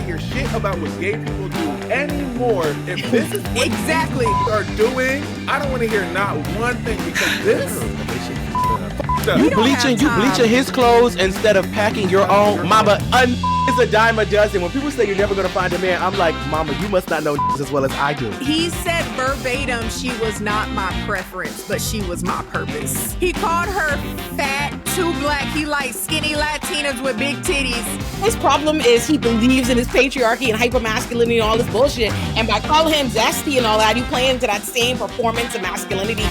to hear shit about what gay people do anymore. If this is what exactly are doing, I don't want to hear not one thing because this. You bleaching his clothes instead of packing your own. Mama, is a dime a dozen. When people say you're never gonna find a man, I'm like, Mama, you must not know as well as I do. He said verbatim, she was not my preference, but she was my purpose. He called her fat, too black. He likes skinny Latinas with big titties. His problem is he believes in his patriarchy and hypermasculinity and all this bullshit. And by calling him zesty and all that, you play into that same performance of masculinity.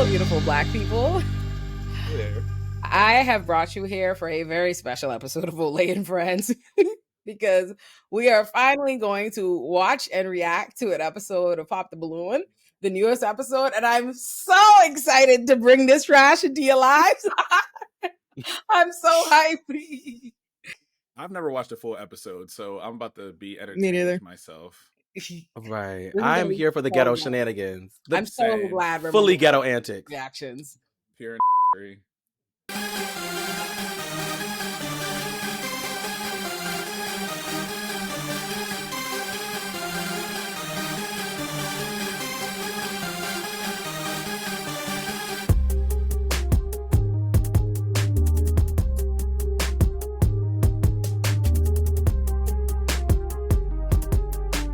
Beautiful black people. Yeah. I have brought you here for a very special episode of Olay Friends because we are finally going to watch and react to an episode of Pop the Balloon, the newest episode, and I'm so excited to bring this trash into your lives. I'm so hyped. I've never watched a full episode, so I'm about to be Me entertained neither. myself. Right. I'm here for the ghetto shenanigans. I'm so glad we're fully ghetto antics. Reactions. Pure and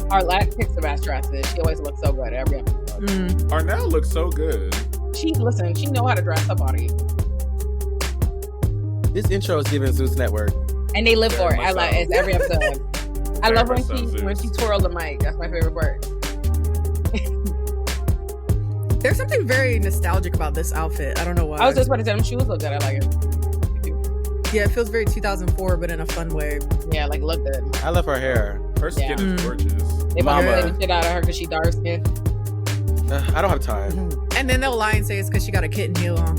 Arlette picks the best dresses. She always looks so good every episode. Arnell looks so good. She know how to dress her body. This intro is giving Zeus Network. And they live for it. I love it. It's every episode. I love Very much so, when she twirled the mic. That's my favorite part. There's something very nostalgic about this outfit. I don't know why. I was just about to say them shoes look good. I like it. Yeah, it feels very 2004, but in a fun way. Yeah, like look good. I love her hair. Her skin is gorgeous. They Mama. play the shit out of her because she dark skin. I don't have time. And then they'll lie and say it's because she got a kitten heel on.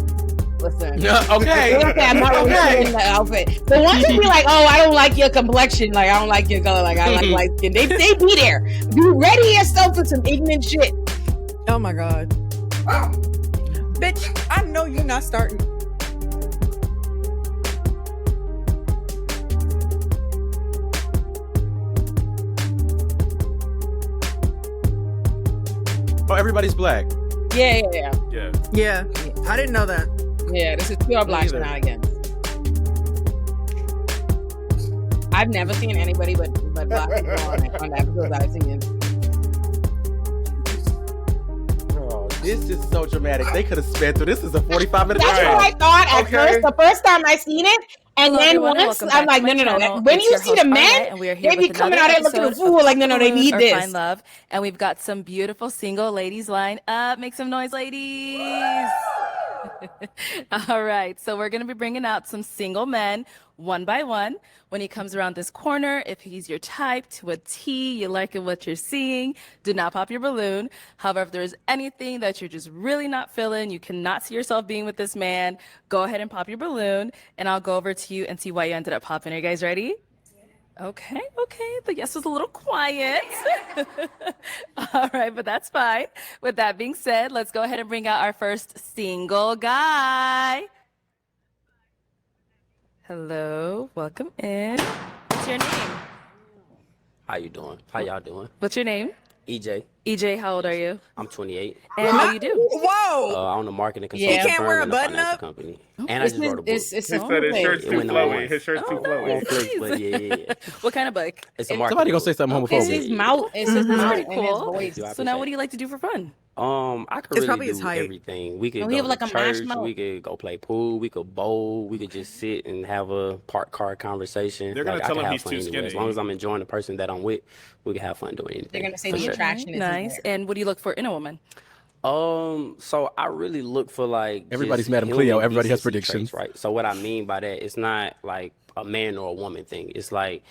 Listen. Okay. I'm not really in the outfit. But once you be like, oh, I don't like your complexion, like I don't like your color, like I like light skin. They be there. Be ready yourself for some ignorant shit. Oh my god. Bitch, I know you're not starting. Oh, everybody's black. Yeah. Yeah, I didn't know that. Yeah, this is pure black shenanigans. I've never seen anybody but black people on the episodes I've seen. Oh, this is so dramatic. They could have sped through. This is a 45-minute That's drive. what I thought at first. The first time I seen it. And Hello, then everyone, once welcome I'm back like, to my no. channel. When It's you your see host, the men, Arlette, and we are here they be with coming another out there looking a episode fool of like, no, they need or this. Find Love. And we've got some beautiful single ladies lined up. Make some noise, ladies. All right, so we're going to be bringing out some single men one by one. When he comes around this corner, if he's your type to a T, you like what you're seeing, do not pop your balloon. However, if there's anything that you're just really not feeling, you cannot see yourself being with this man, go ahead and pop your balloon, and I'll go over to you and see why you ended up popping. Are you guys ready? Okay. The yes was a little quiet. All right, but that's fine. With that being said, let's go ahead and bring out our first single guy. Hello, welcome in. What's your name? How you doing? How y'all doing? What's your name? EJ. EJ, how old are you? I'm 28. And what do you do? Whoa! I own a marketing consulting He can't firm wear a and a button financial up? company. And I just wrote a book. It's He said his shirt's It too went number flowy. one. His shirt's too flowy. On flicks, but yeah. What kind of book? It's a Somebody marketing gonna say book. something It's homophobic. his mouth. It's his mouth Pretty and his cool. voice. So now what do you like to do for fun? I could It's really probably do his height. everything. We could Oh, go he have to like a mash church. mouth. We could go play pool. We could bowl. We could just sit and have a park car conversation. They're gonna I tell can him have he's fun too anyway. skinny. As long as I'm enjoying the person that I'm with, we can have fun doing anything. They're gonna say For the sure. attraction is Nice. there. And what do you look for in a woman? So I really look for like Everybody's just Madam human Cleo. Everybody has decency predictions. traits, right? So what I mean by that, it's not like a man or a woman thing. It's like,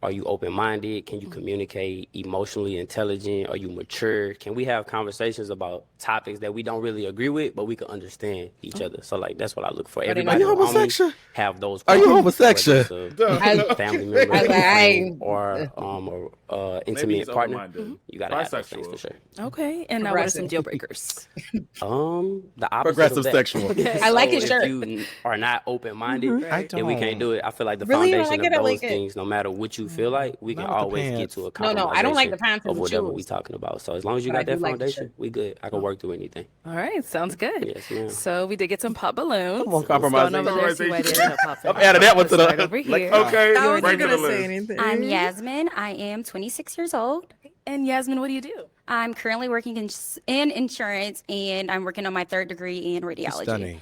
are you open-minded? Can you communicate? Emotionally intelligent? Are you mature? Can we have conversations about topics that we don't really agree with, but we can understand each other? So like that's what I look for. Are you Everybody around me homosexual? Have those. Are you qualities, homosexual? whether it's a family member, I- friend, or Maybe intimate he's partner, open-minded. you gotta have those things for sure. Okay. And now what are some deal breakers? The opposite Progressive of that. sexual. I like his if shirt. you are not open-minded, I then we can't don't. do it. I feel like the Really? You don't foundation like of it? I those like it. things, no matter what you feel like, we can Not with the always get pants. to a No, compromise I don't like the pants and of the whatever shoes. we talking about. So as long as you But I got that do like the foundation, shirt. we good. I can work through anything. All right, sounds good. Yes, ma'am. So we did get some pop balloons. Come on, Let's go on compromising. over there, see why they ended up popping. I'm adding that one to the Start over here. Okay, I wasn't bring it to gonna the say list. anything. I'm Yasmin. I am 26 years old. And Yasmin, what do you do? I'm currently working in insurance, and I'm working on my 3rd degree in radiology. Stunning.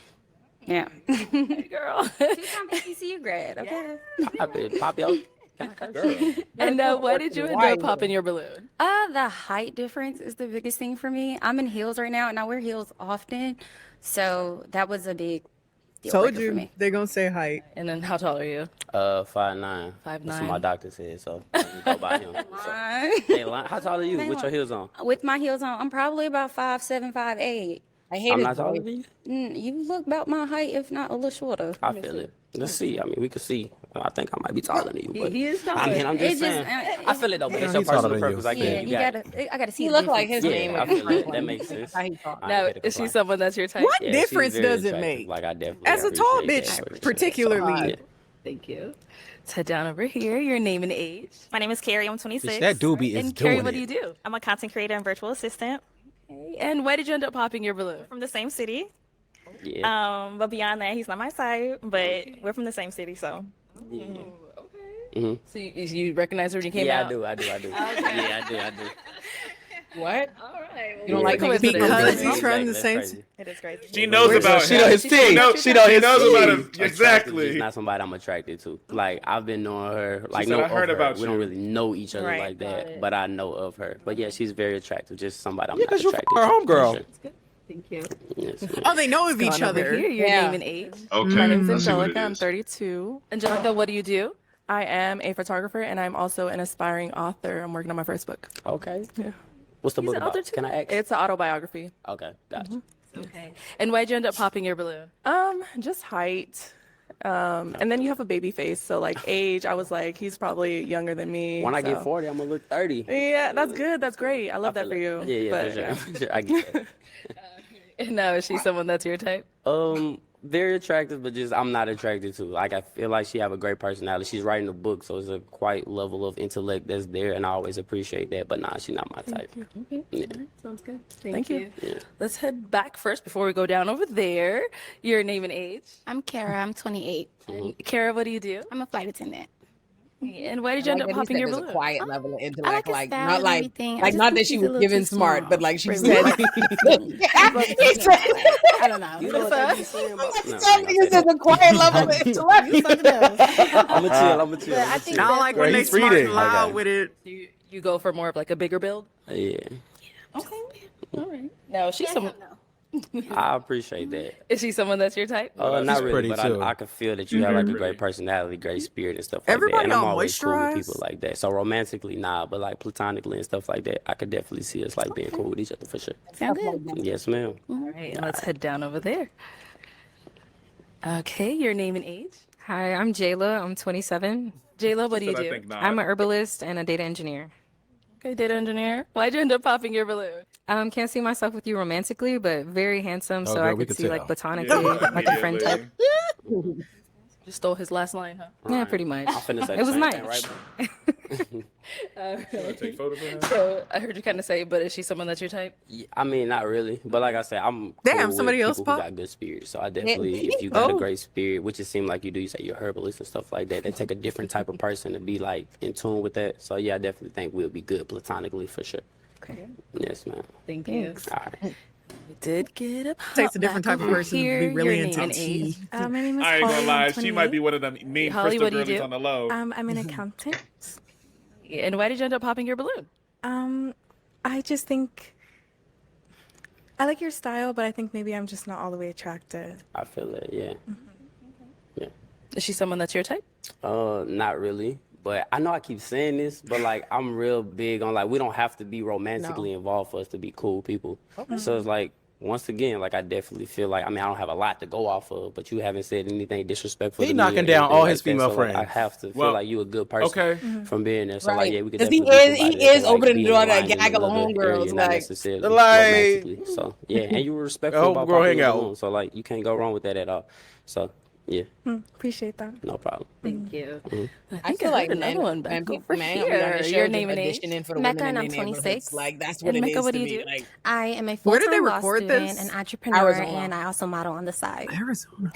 Yeah. Hey, girl. Two-time HBCU grad. Okay. Pop yo. And why did you end up popping your balloon? The height difference is the biggest thing for me. I'm in heels right now, and I wear heels often, so that was a big deal Told breaker for you me. they're gonna say height. And then how tall are you? 5'9". That's what 5'9". my doctor said, so we go by him. So, hey, how tall are you with your heels on? With my heels on, I'm probably about 5'7", 5'8". I hate I'm his not taller voice. than you. You look about my height, if not a little shorter. I feel it. Let's see. I mean, we could see. I think I might be taller than you, but He is taller. I mean, I'm just It just, saying. I feel it though, but it's your he's taller personal than you. preference. I Yeah, get it. you gotta. I gotta see. He the looked like difference. his name. Yeah, I was feel it. That Franklin. makes sense. That's how he talked. Now, get it is she comply. someone that's your type? What Yeah, she's difference very does it attractive. make? Like I definitely As a tall appreciate bitch, that for sure. particularly. Yeah. Thank you. Let's head down over here. Your name and age. My name is Carrie. I'm 26. That doobie is And Carrie, doing what do it. you do? I'm a content creator and virtual assistant Okay. And why did you end up popping your balloon? from the same city. Yeah. But beyond that, he's not my side, but we're from the same city, so. So you recognize her when you came Yeah, out? I do. Yeah, I do. What? All right. You don't like niggas coincidence. Because Yeah, he's from the that's same. crazy. It is crazy. She knows about She know him. his team. She knows She know his about team. him. Attractive, Exactly. just not somebody I'm attracted to. Like I've been knowing her. Like said, know "I heard of her. about We don't you." really know each other Right. like that, but I know of her. But yeah, she's very attractive. Just somebody I'm Yeah, not 'cause you're attracted her to. homegirl. For sure. Thank you. Yes, Oh, they know of each Going over other. here, your Yeah. name and age. Okay. My name's let's see what it Angelica. I'm is. 32. Angelica, what do you do? I am a photographer and I'm also an aspiring author. I'm working on my first book. Okay. Yeah. What's the He's book an author about? too? Can I ask? It's an autobiography. Okay, gotcha. Okay. And why'd you end up popping your balloon? Just height. And then you have a baby face. So like age, I was like, he's probably younger than me. When I get so- 40, I'm gonna look 30. Yeah, that's good. That's great. I love that for you. Yeah, But, for sure. I get that. And now is she someone that's your type? Very attractive, but just I'm not attracted to. Like I feel like she have a great personality. She's writing a book, so it's a quite level of intellect that's there, and I always appreciate that. But nah, she's not my type. Yeah. Sounds good. Thank you. Yeah. Let's head back first before we go down over there. Your name and age. I'm Kara. I'm 28. And Kara, what do you do? I'm a flight attendant. And why did you end up Like that he popping said your there's balloon? a quiet level of I intellect, like his like style not and like everything. I like just not think that he's she a was little giving too smart, small but like she for said. me. He said, I don't know. You know what that be saying about? No, some niggas there's a quiet level of intellect. I'm a chill. I think I don't like Girl, when they he's smart reading. and loud Okay. with it. You go for more of like a bigger build? Yeah, Okay. All right. Now, is she someone? I appreciate that. Is she someone that's your type? Not really, pretty, but too. I can feel that you have like a great personality, great spirit, and stuff like Everybody that. And I'm on always cool with moisturize? people like that. So romantically, nah, but like platonically and stuff like that, I could definitely see us like being cool with each other for sure. Sound good. Yes, ma'am. All right, let's head down over there. Okay, your name and age? Hi, I'm Jayla. I'm 27. Jayla, what do you Said I do? think not. I'm an herbalist and a data engineer. Okay, data engineer. Why'd you end up popping your balloon? Can't see myself with you romantically, but very handsome, so girl, I we could could see like tell. platonically, like a friend type. Just stole his last line, huh? Yeah, pretty much. I'm finna say It the was same nice. thing, right? Wanna take photos of him? So I heard you kind of say, but is she someone that's your type? Yeah, I mean, not really, but like I said, I'm Damn, cool with somebody else people who pop? got good spirit. So I definitely, if you got a great spirit, which it seems like you do, you say you're a herbalist and stuff like that. They take a different type of person to be like in tune with that. So yeah, I definitely think we'll be good platonically for sure. Okay. Yes, ma'am. Thank you. All right. We did get a Takes a different type of person to be really your into name and tea. age. My name is I ain't Holly. gonna lie, I'm she might be 28. one of them mean Holly, crystal what do you girlies do? on the low. I'm an accountant. And why did you end up popping your balloon? I just think I like your style, but I think maybe I'm just not all the way attracted. I feel it. Yeah. Yeah. Is she someone that's your type? Not really. But I know I keep saying this, but like I'm real big on like we don't have to be romantically involved for us to be cool people. So it's like once again, like, I definitely feel like, I mean, I don't have a lot to go off of, but you haven't said anything disrespectful He to me. knocking or down anything all like his that, female so, like, I friends. have to feel Well, like you a good person okay. from being there. So, Right. like, yeah, we could 'Cause he definitely is- talk he about it, is like, opening the being door to a aligned in gaggle of another homegirls, area, not like- necessarily Like- romantically. So, yeah, and you were respectful Oh, about girl, popping hang your out. balloon. So, like, you can't go wrong with that at all. So, yeah, Appreciate that. no problem. Thank you. I feel like another one back man, over man, here. we on the show Your just name and age? auditioning for the Mecca, women and in I'm their neighborhoods. 26. Like, that's what And it Mecca, is what to do you me. do? Like, I am a Where did they full-time law record student, this? an entrepreneur, Arizona. and I also model on the side. Arizona.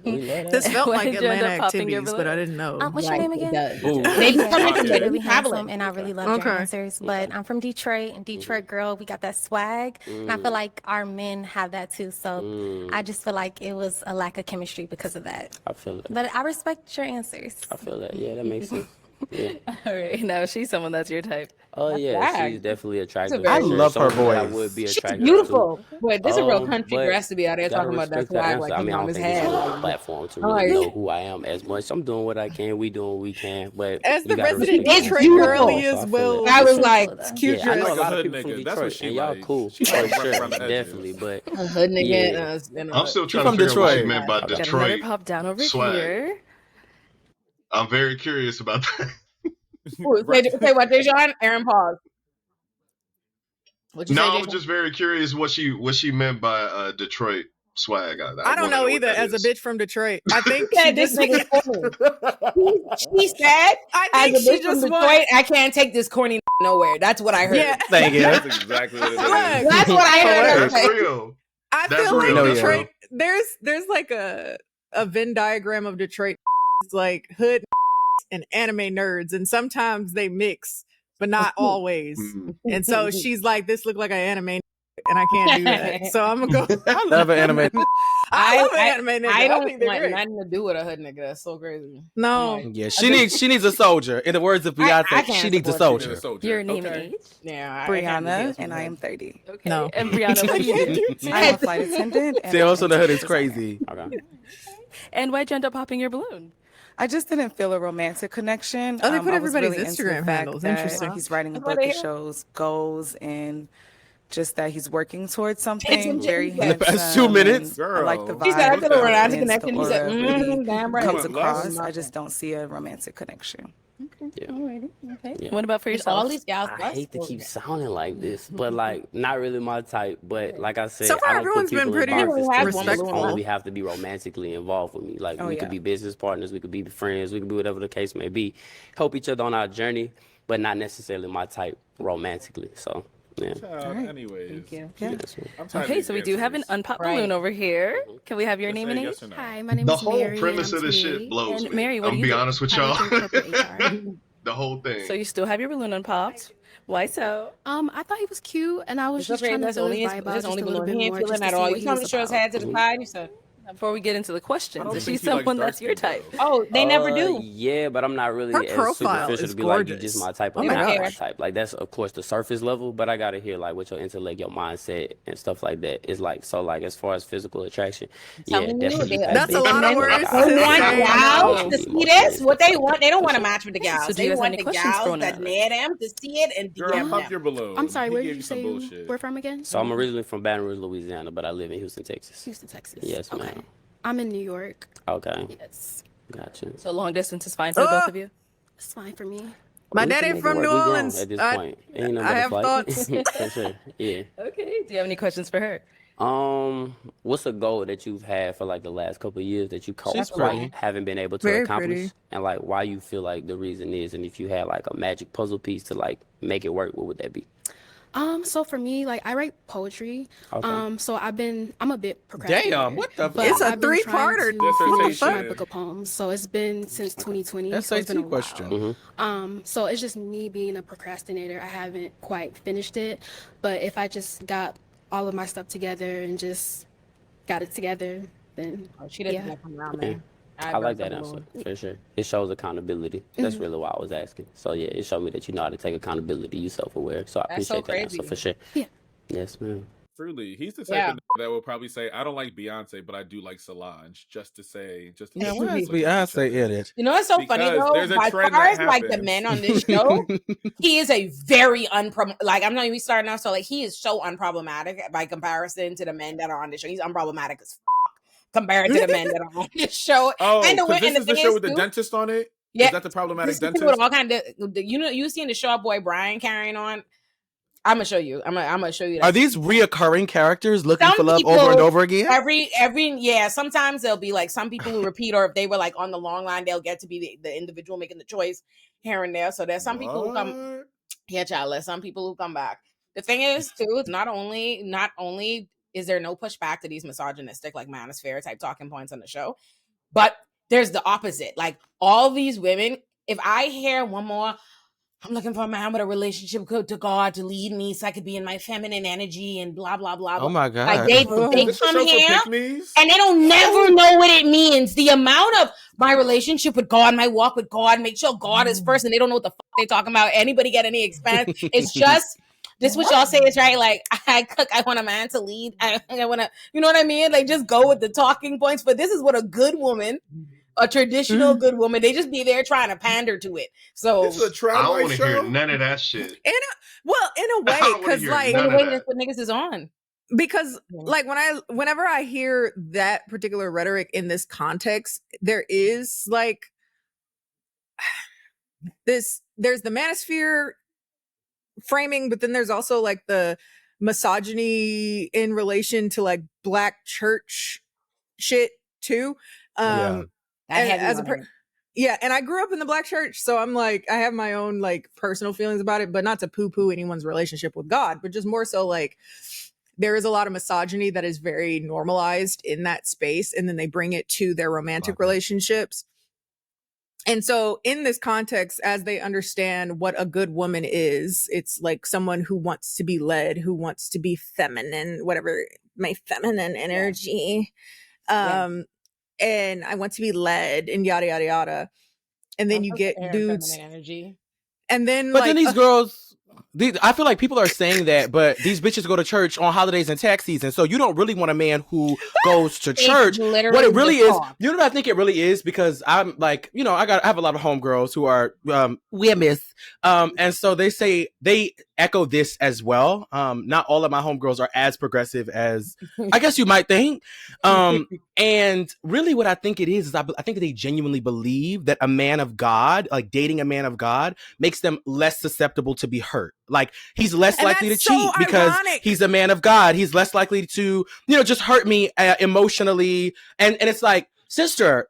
We love that. This felt Why like did you end Atlanta up popping your activities, but I balloon? didn't know. What's your Right, name it again? does. Ooh. They Yeah, come you're into it. really Traveling. handsome, and I really love your Okay. answers. But I'm from Detroit, and Detroit girl, we got that swag, and I feel like our men have that too. So I just feel like it was a lack of chemistry because of that. I feel it. But I respect your answers. I feel that. Yeah, that makes sense. Yeah. All right, now she's someone that's your type. Oh yeah, bad. she's definitely attractive. I for sure. love her Someone that I voice. would be She's attracted to. beautiful. But this is a real country but grass to be out there gotta talking about that respect the swag answer. like I his mean, I don't mama's think this is head. a platform to Like- really know who I am as much. I'm doing what I can. We doing what we can. But As you the gotta resident respect Detroit the answer. girly So I as feel well. it. I was like, Yeah, cute Yeah, I know Like a a lot of hood people from nigga. That's what Detroit, she and y'all like. cool. She For like rough sure, around the edges. definitely. But a hood nigga Yeah. and a I'm still She trying from to figure out what Detroit. you meant by Got another Detroit. pop down over swag. here. I'm very curious about that. Ooh, say what, Dejan? Aaron, pause. What'd you No, say, I was Dejan? just very curious what she meant by Detroit swag. I don't wanna know what either. that As a is. bitch from Detroit, I think She she said this just. nigga's corny. She said, I as think a she bitch from just Detroit, wants. I can't take this corny nowhere. That's what I heard. Yeah, Thank you. That's exactly what it is. Look, That's what I heard. That's Okay. real. I That's feel like real. No, That's yeah. Detroit. There's like a Venn diagram of Detroit. It's like hood and anime nerds, and sometimes they mix, but not always. Mm. And so she's like, "This look like an anime, and I can't do that." So I'm gonna go. I love an anime. I love an anime nigga. I don't think they're want great. nothing to do with a hood nigga. That's so crazy. No, Yeah, she needs a soldier. In the words of I Beyonce, can't she needs a support She's a soldier. soldier. Your name Okay. and age? Yeah, I can't do Brianna, this and with I her. am 30. Okay. No. And Brianna, what do you do? I'm a flight attendant. And See, an also the hood is interior designer. crazy. Okay. And why'd you end up popping your balloon? I just didn't feel a romantic connection. Oh, they put I was everybody's really into the Instagram fact handles. that Interesting. He's writing a That's why book they that here. shows goals and just that he's working towards It's something. Very in handsome. the past 2 minutes. and I like the Girl. vibe. She said, I feel a that romantic Vince, the connection. He said, aura really damn right. comes You want across. lust? I just don't see a romantic connection. Yeah. Alrighty. Okay. Yeah. What about for It's all yourself? these gals. I hate to keep sounding like this, but like not really my type. But like I said, So far, I don't everyone's put been people in pretty boxes to respectful. only have to be romantically involved with me. Like Oh, we yeah. could be business partners, we could be friends, we could be whatever the case may be. Help each other on our journey, but not necessarily my type romantically. So yeah. Anyways. Thank you. Yes, I'm tired of Okay, these so we do have an answers. unpopped Right. balloon over here. Can we have your Just name say and age? yes or no. Hi, my name The is whole Mary. premise and of I'm this shit 28. blows And me. Mary, what I'm do gonna you be do? honest with I y'all. work in corporate HR. The whole thing. So you still have your balloon unpopped. Why so? I thought he was cute, and I was It's just okay. trying to That's feel only his his, vibe out his just only a little balloon. bit He ain't more, feeling just to at see all. what You he told me was to show his about. head to the side. You said, Before we get into the questions, don't is think she he likes someone dark that's your skin, type? though. oh, they never do. Yeah, but I'm not really Her as profile superficial is to be like you gorgeous. just my type Oh or my not my gosh. type. Like that's of course the surface level, but I gotta hear like what your intellect, your mindset, and stuff like that is like. So like as far as physical attraction, yeah, Telling you, definitely. they- That's a lot of men words Like, to I They say. want feel like gals I to be see more this. What they curious. want, they don't For want to sure. match with the gals. So do They you guys have want any the questions for gals one that another? near them to see it and Girl, DM pop them. your balloon. I'm sorry, He where gave did you some say you bullshit. were from again? So I'm originally from Baton Rouge, Louisiana, but I live in Houston, Texas. Houston, Texas. Yes, Okay. ma'am. I'm in New York. Okay, Yes. gotcha. So long distance is fine for the both of you? It's fine for me. My We can daddy make it from work. New We grown Orleans. at this I- point. Ain't no I better have flight. thoughts. For sure. Yeah. Okay. Do you have any questions for her? What's a goal that you've had for like the last couple of years that you She's like pretty. haven't been able to Very accomplish, pretty. and like why you feel like the reason is, and if you had like a magic puzzle piece to like make it work, what would that be? So for me, like I write poetry. Okay. So I'm a bit procrastinator. Damn, what the But It's a I've been trying three-parter to finish my dissertation. book of poems. So it's been since 2020. So it's been a SAT while. question. So it's just me being a procrastinator. I haven't quite finished it. But if I just got all of my stuff together and just got it together, then Oh, she doesn't yeah. come around Yeah. there. I like that answer for sure. It shows accountability. That's really why I was asking. So yeah, it showed me that you know how to take accountability. You self-aware. So I That's so appreciate that answer crazy. for sure. Yeah. Yes, ma'am. Truly, he's the type Yeah. of that will probably say, "I don't like Beyonce, but I do like Solange," just to say, just Yeah, to why is switch each Beyonce other. in it? You know what's so funny Because though? there's a As trend far that as like the happens. men on this show, he is a very like I'm not even starting off. So like he is so unproblematic by comparison to the men that are on the show. He's unproblematic as compared to the men that are on this show. Oh, And because this and is the thing show with the too, dentist on it. Yeah, Is that the problematic this is dentist? with all kind of you seen the show boy Brian carrying on. I'm gonna show you. I'm gonna show you that. Are these reoccurring characters looking Some for love people, over and over again? Every yeah. Sometimes there'll be like some people who repeat, or if they were like on the long line, they'll get to be the individual making the choice here and there. So there's some people who come. Yeah, child. There's some people who come back. The thing is, too, it's not only is there no pushback to these misogynistic like Manosphere type talking points on the show, but there's the opposite. Like all these women, if I hear one more, I'm looking for a man with a relationship to God to lead me so I could be in my feminine energy and blah, blah, blah. Oh my God. Like they come here and they don't never know what it means. The amount of my relationship with God, my walk with God, make sure God is first, and they don't know what the fuck they talking about. Anybody get any expense? It's just, this what y'all say is right. Like I cook, I want a man to lead. I want to, you know what I mean? Like just go with the talking points. But this is what a good woman, a traditional good woman, they just be there trying to pander to it. So this is a I don't want to hear none of that shit. In a way, because like in a way that's what niggas is on. Because like whenever I hear that particular rhetoric in this context, there is like there's the manosphere framing, but then there's also like the misogyny in relation to like black church shit too. And as a yeah, and I grew up in the black church, so I'm like, I have my own like personal feelings about it, but not to poo-poo anyone's relationship with God, but just more so like there is a lot of misogyny that is very normalized in that space, and then they bring it to their romantic relationships. And so in this context, as they understand what a good woman is, it's like someone who wants to be led, who wants to be feminine, whatever, my feminine energy. And I want to be led and yada, yada, yada. And then you get dudes. Energy. And then But then these girls, I feel like people are saying that, but these bitches go to church on holidays and tax season. So you don't really want a man who goes to church. What it really is, you know what I think it really is? Because I'm like, you know, I have a lot of homegirls who are women. And so they echo this as well. Not all of my homegirls are as progressive as I guess you might think. And really what I think it is I think they genuinely believe that a man of God, like dating a man of God, makes them less susceptible to be hurt. Like he's less likely to cheat because he's a man of God. He's less likely to, you know, just hurt me emotionally. And it's like, sister.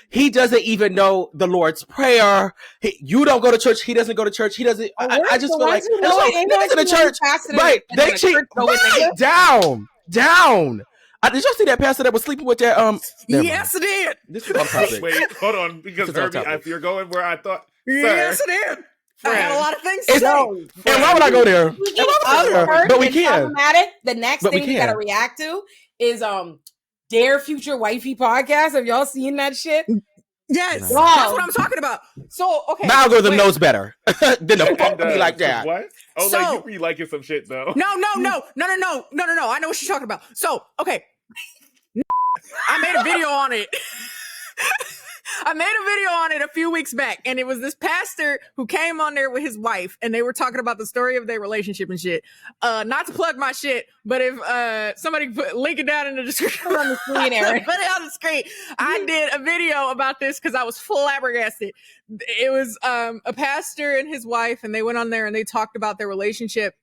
He doesn't even know the Lord's Prayer. You don't go to church. He doesn't go to church. He doesn't. I just feel like niggas in the church, right? They cheat. Right, down. Did y'all see that pastor that was sleeping with that? Yes, I did. This is on topic. Wait, hold on, because Herbie, if you're going where I thought, yes, I did. I had a lot of things to say. And why would I go there? But we can. The next thing we gotta react to is Dare Future Wifey podcast. Have y'all seen that shit? Yes, that's what I'm talking about. So okay, my algorithm knows better than to fuck me like that. What? Oh, so, like you be liking some shit though. No. I know what she's talking about. So okay, I made a video on it. I made a video on it a few weeks back, and it was this pastor who came on there with his wife, and they were talking about the story of their relationship and shit. Not to plug my shit, but if somebody link it down in the description on the screen, Aaron, put it on the screen. I did a video about this because I was flabbergasted. It was a pastor and his wife, and they went on there and they talked about their relationship.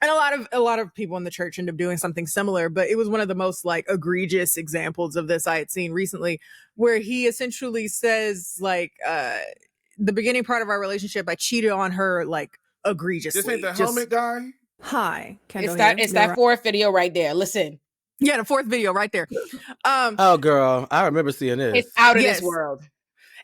And a lot of people in the church end up doing something similar, but it was one of the most like egregious examples of this I had seen recently, where he essentially says like the beginning part of our relationship, I cheated on her like egregiously. This ain't the helmet guy. Hi, Kendall, it's that fourth video right there. Listen, yeah, the fourth video right there. Oh, girl, I remember seeing this. It's out of this world.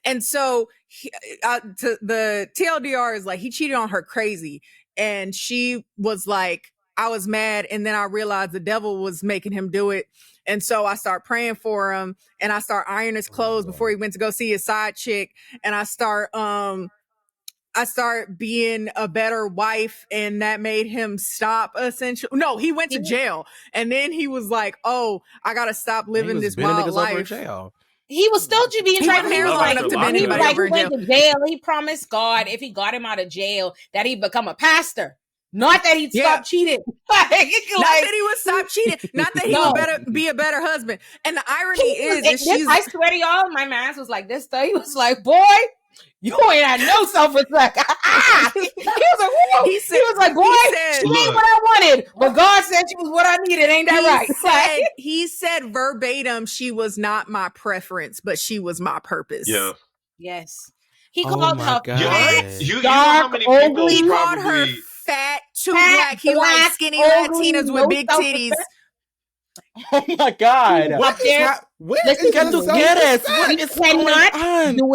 And so the TLDR is like he cheated on her crazy. And she was like, I was mad. And then I realized the devil was making him do it. And so I start praying for him, and I start ironing his clothes before he went to go see his side chick. And I start start being a better wife, and that made him stop essentially. No, he went to jail, and then he was like, "Oh, I gotta stop living this wild life." He was still being He tried wasn't here long enough to bend he was anybody like, over he in went jail. to jail. He promised God if he got him out of jail that he'd become a pastor. Not that he'd stop cheating. Not that he would stop cheating. Not that he would be a better husband. And the irony is she's. I swear to y'all, my man was like this. He was like, "Boy, you ain't had no self-respect." He was like, "Whoa." He was like, "Boy, she ain't what I wanted, but God said she was what I needed. Ain't that right?" He said verbatim, "She was not my preference, but she was my purpose." Yeah. Yes. He called her fat, you know dark, how many people ugly. He called her fat, too black. He likes skinny Latinas with big titties. Oh my God! Up there, what is cannot do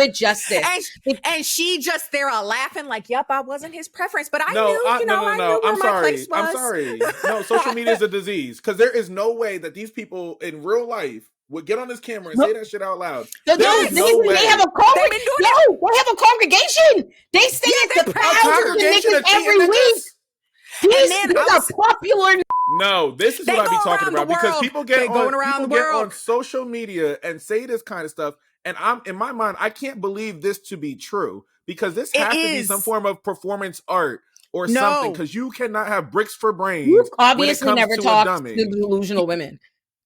it justice. And she just there laughing like, "Yup, I wasn't his preference, but I knew, I knew No. where I'm my sorry. place was." I'm sorry. No, social media is a disease because there is no way that these people in real life would get on this camera and say that shit out loud. They have a congregation. They stay at the congregation every week. These are popular. No, this is what I be talking about because people get on social media and say this kind of stuff, and I'm in my mind, I can't believe this to be true because this has to be some form of performance art or something because you cannot have bricks for brains. You've obviously when it comes never to talked a to dummy. delusional women.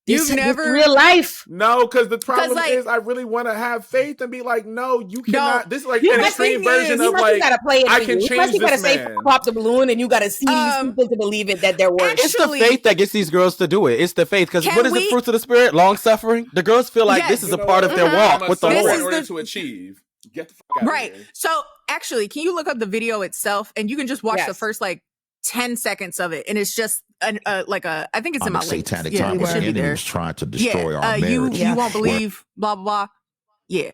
You've never real life. No, because the problem is I really want to have faith and be like, no, you cannot. This is like an extreme version of like I can change you gotta this say man. pop the balloon and you gotta see these people to believe it that they're worth. It's the faith that gets these girls to do it. It's the faith because what is the fruits of the spirit? Long suffering. The girls feel like this is a part of their walk with the Lord. In order to achieve. Get the fuck out right. of here. So actually, can you look up the video itself and you can just watch the first like 10 seconds of it, and it's just I think it's in my links. Satanic Yeah, time it when should the be enemy there. was trying to destroy our marriage. You won't believe blah blah blah. Yeah.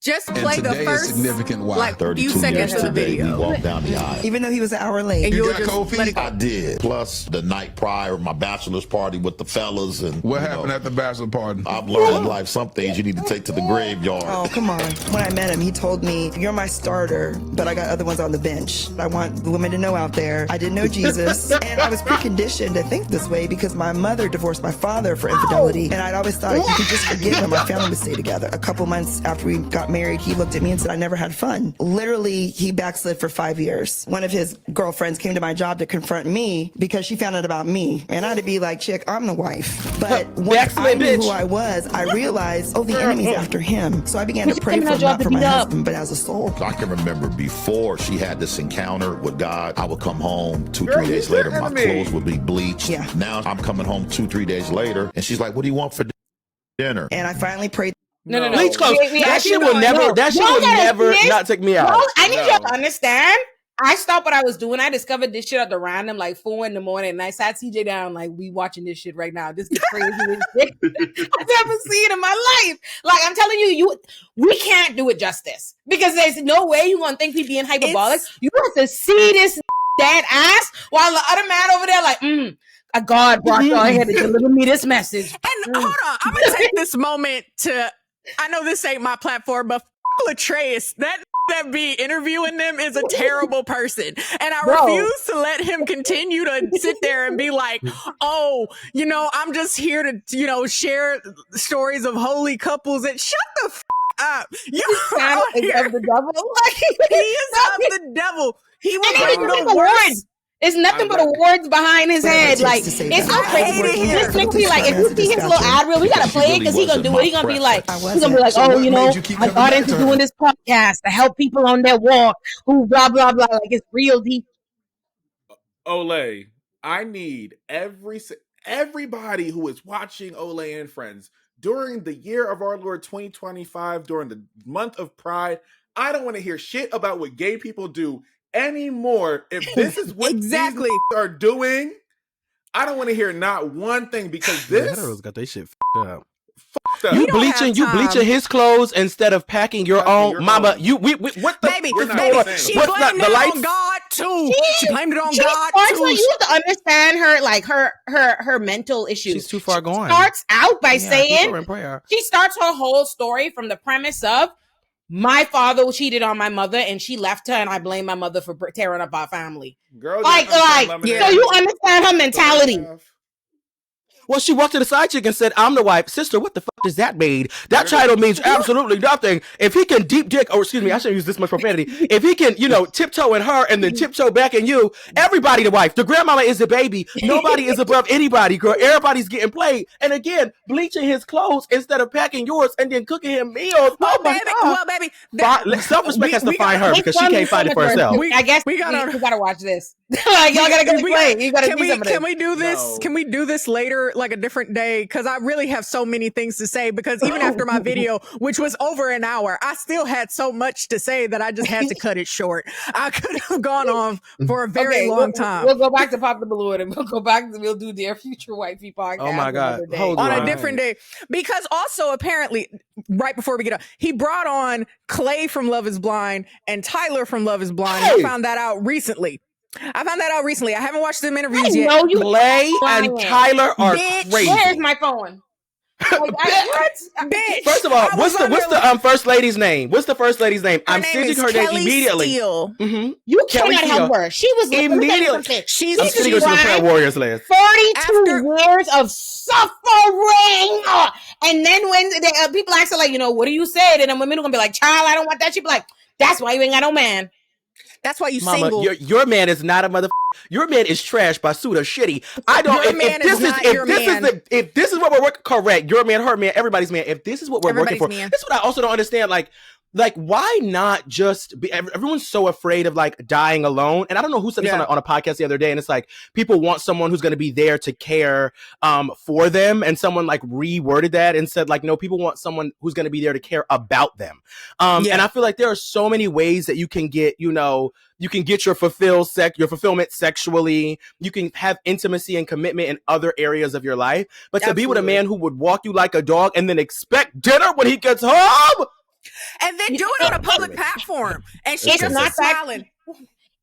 Just play the first like few seconds of the video. We walked down the aisle. Even though he was an hour late. And You you'll got just cold feet? let it go. I did. Plus the night prior, my bachelor's party with the fellas. And what happened at the bachelor party? I've learned in life some things you need to take to the graveyard. Oh, come on. When I met him, he told me, "You're my starter, but I got other ones on the bench. I want the women to know out there, I didn't know Jesus." And I was preconditioned to think this way because my mother divorced my father for infidelity. And I'd always thought if you could just forgive him, our family would stay together. A couple months after we got married, he looked at me and said, "I never had fun." Literally, he backslid for 5 years. One of his girlfriends came to my job to confront me because she found out about me. And I had to be like, "Chick, I'm the wife." But once I knew who I was, I realized, oh, the enemy's after him. So I began to pray for him, not for my husband, but as a soul. I can remember before she had this encounter with God, I would come home 2-3 days later, my clothes would be bleached. Yeah. Now I'm coming home 2-3 days later, and she's like, "What do you want for dinner?" And I finally prayed. No. Bleach clothes. That shit will never not take me out. I need y'all to understand. I stopped what I was doing. I discovered this shit at the random, like 4 a.m. and I sat CJ down, like, we watching this shit right now. This is crazy shit I've never seen in my life. Like, I'm telling you, we can't do it justice because there's no way you gonna think we being hyperbolic. You have to see this dead ass while the other man over there, like, God brought y'all here to deliver me this message. And hold on, I'm gonna take this moment to. I know this ain't my platform, but Latreus, that be interviewing them is a terrible person. And I refuse to let him continue to sit there and be like, "Oh, I'm just here to, share stories of holy couples." And shut the up. You are of the devil. He is of the devil. He was the awards. It's nothing but awards behind his head. Like, it's so crazy. This nigga be like, if you see his little ad reel, we gotta play it because he gonna do it. He gonna be like, I got into doing this podcast to help people on their walk who blah, blah, blah. Like, it's real deep. Olay, I need everybody who is watching Olay and Friends during the year of our Lord 2025, during the month of Pride. I don't want to hear shit about what gay people do anymore. If this is what these are doing, I don't want to hear not one thing because this heteros got their shit fucked up. You bleaching his clothes instead of packing your own. Mama, what the baby? She blamed it on God too. She blamed it on God too. You have to understand her, like her mental issues. She's too far gone. Starts out by saying she starts her whole story from the premise of my father cheated on my mother and she left her and I blame my mother for tearing up our family. Girl, like, so you understand her mentality. Well, she walked to the side chick and said, I'm the wife. Sister, what the fuck does that mean? That title means absolutely nothing. If he can deep dick, or excuse me, I shouldn't use this much profanity. If he can, tiptoe in her and then tiptoe back in you, everybody the wife. The grandmama is the baby. Nobody is above anybody, girl. Everybody's getting played. And again, bleaching his clothes instead of packing yours and then cooking him meals. Well, oh my God. Well, baby. Self-respect has to find her because she can't find it for herself. I guess we gotta watch this. Like, y'all gotta go play. You gotta see some of this. Can we do this? No. Can we do this later, like a different day? Because I really have so many things to say. Because even after my video, which was over an hour, I still had so much to say that I just had to cut it short. I could have gone on for a very long time. We'll go back to Pop the Balloon and we'll do Dear Future Wifey podcast. Oh my God. On a different day. Because also apparently, right before we get up, he brought on Clay from Love is Blind and Tyler from Love is Blind. Hey. I found that out recently. I haven't watched them interviews yet. Clay and Tyler are crazy. Where's my phone? Bitch. First of all, what's the first lady's name? What's the first lady's name? I'm sending her name immediately. Mm-hmm. You cannot help her. She was immediately. I'm sending her to the Prayer Warriors list. 42 years of suffering, and then when people ask her like, what do you say? And then women are gonna be like, child, I don't want that. She be like, that's why you ain't got no man. That's why you Mama, single. Your man is not a mother. Your man is trash, basuda, shitty. I don't. If this is what we're working, correct. Your man, her man, everybody's man. If this is what we're working for, this is what I also don't understand. Like, why not just be? Everyone's so afraid of like dying alone. And I don't know who said this on a podcast the other day. And it's like people want someone who's going to be there to care for them. And someone like reworded that and said like, no, people want someone who's going to be there to care about them. And I feel like there are so many ways that you can get, you can get your fulfillment sexually. You can have intimacy and commitment in other areas of your life. But to be with a man who would walk you like a dog and then expect dinner when he gets home. And then do it on a public platform. And she's just not smiling.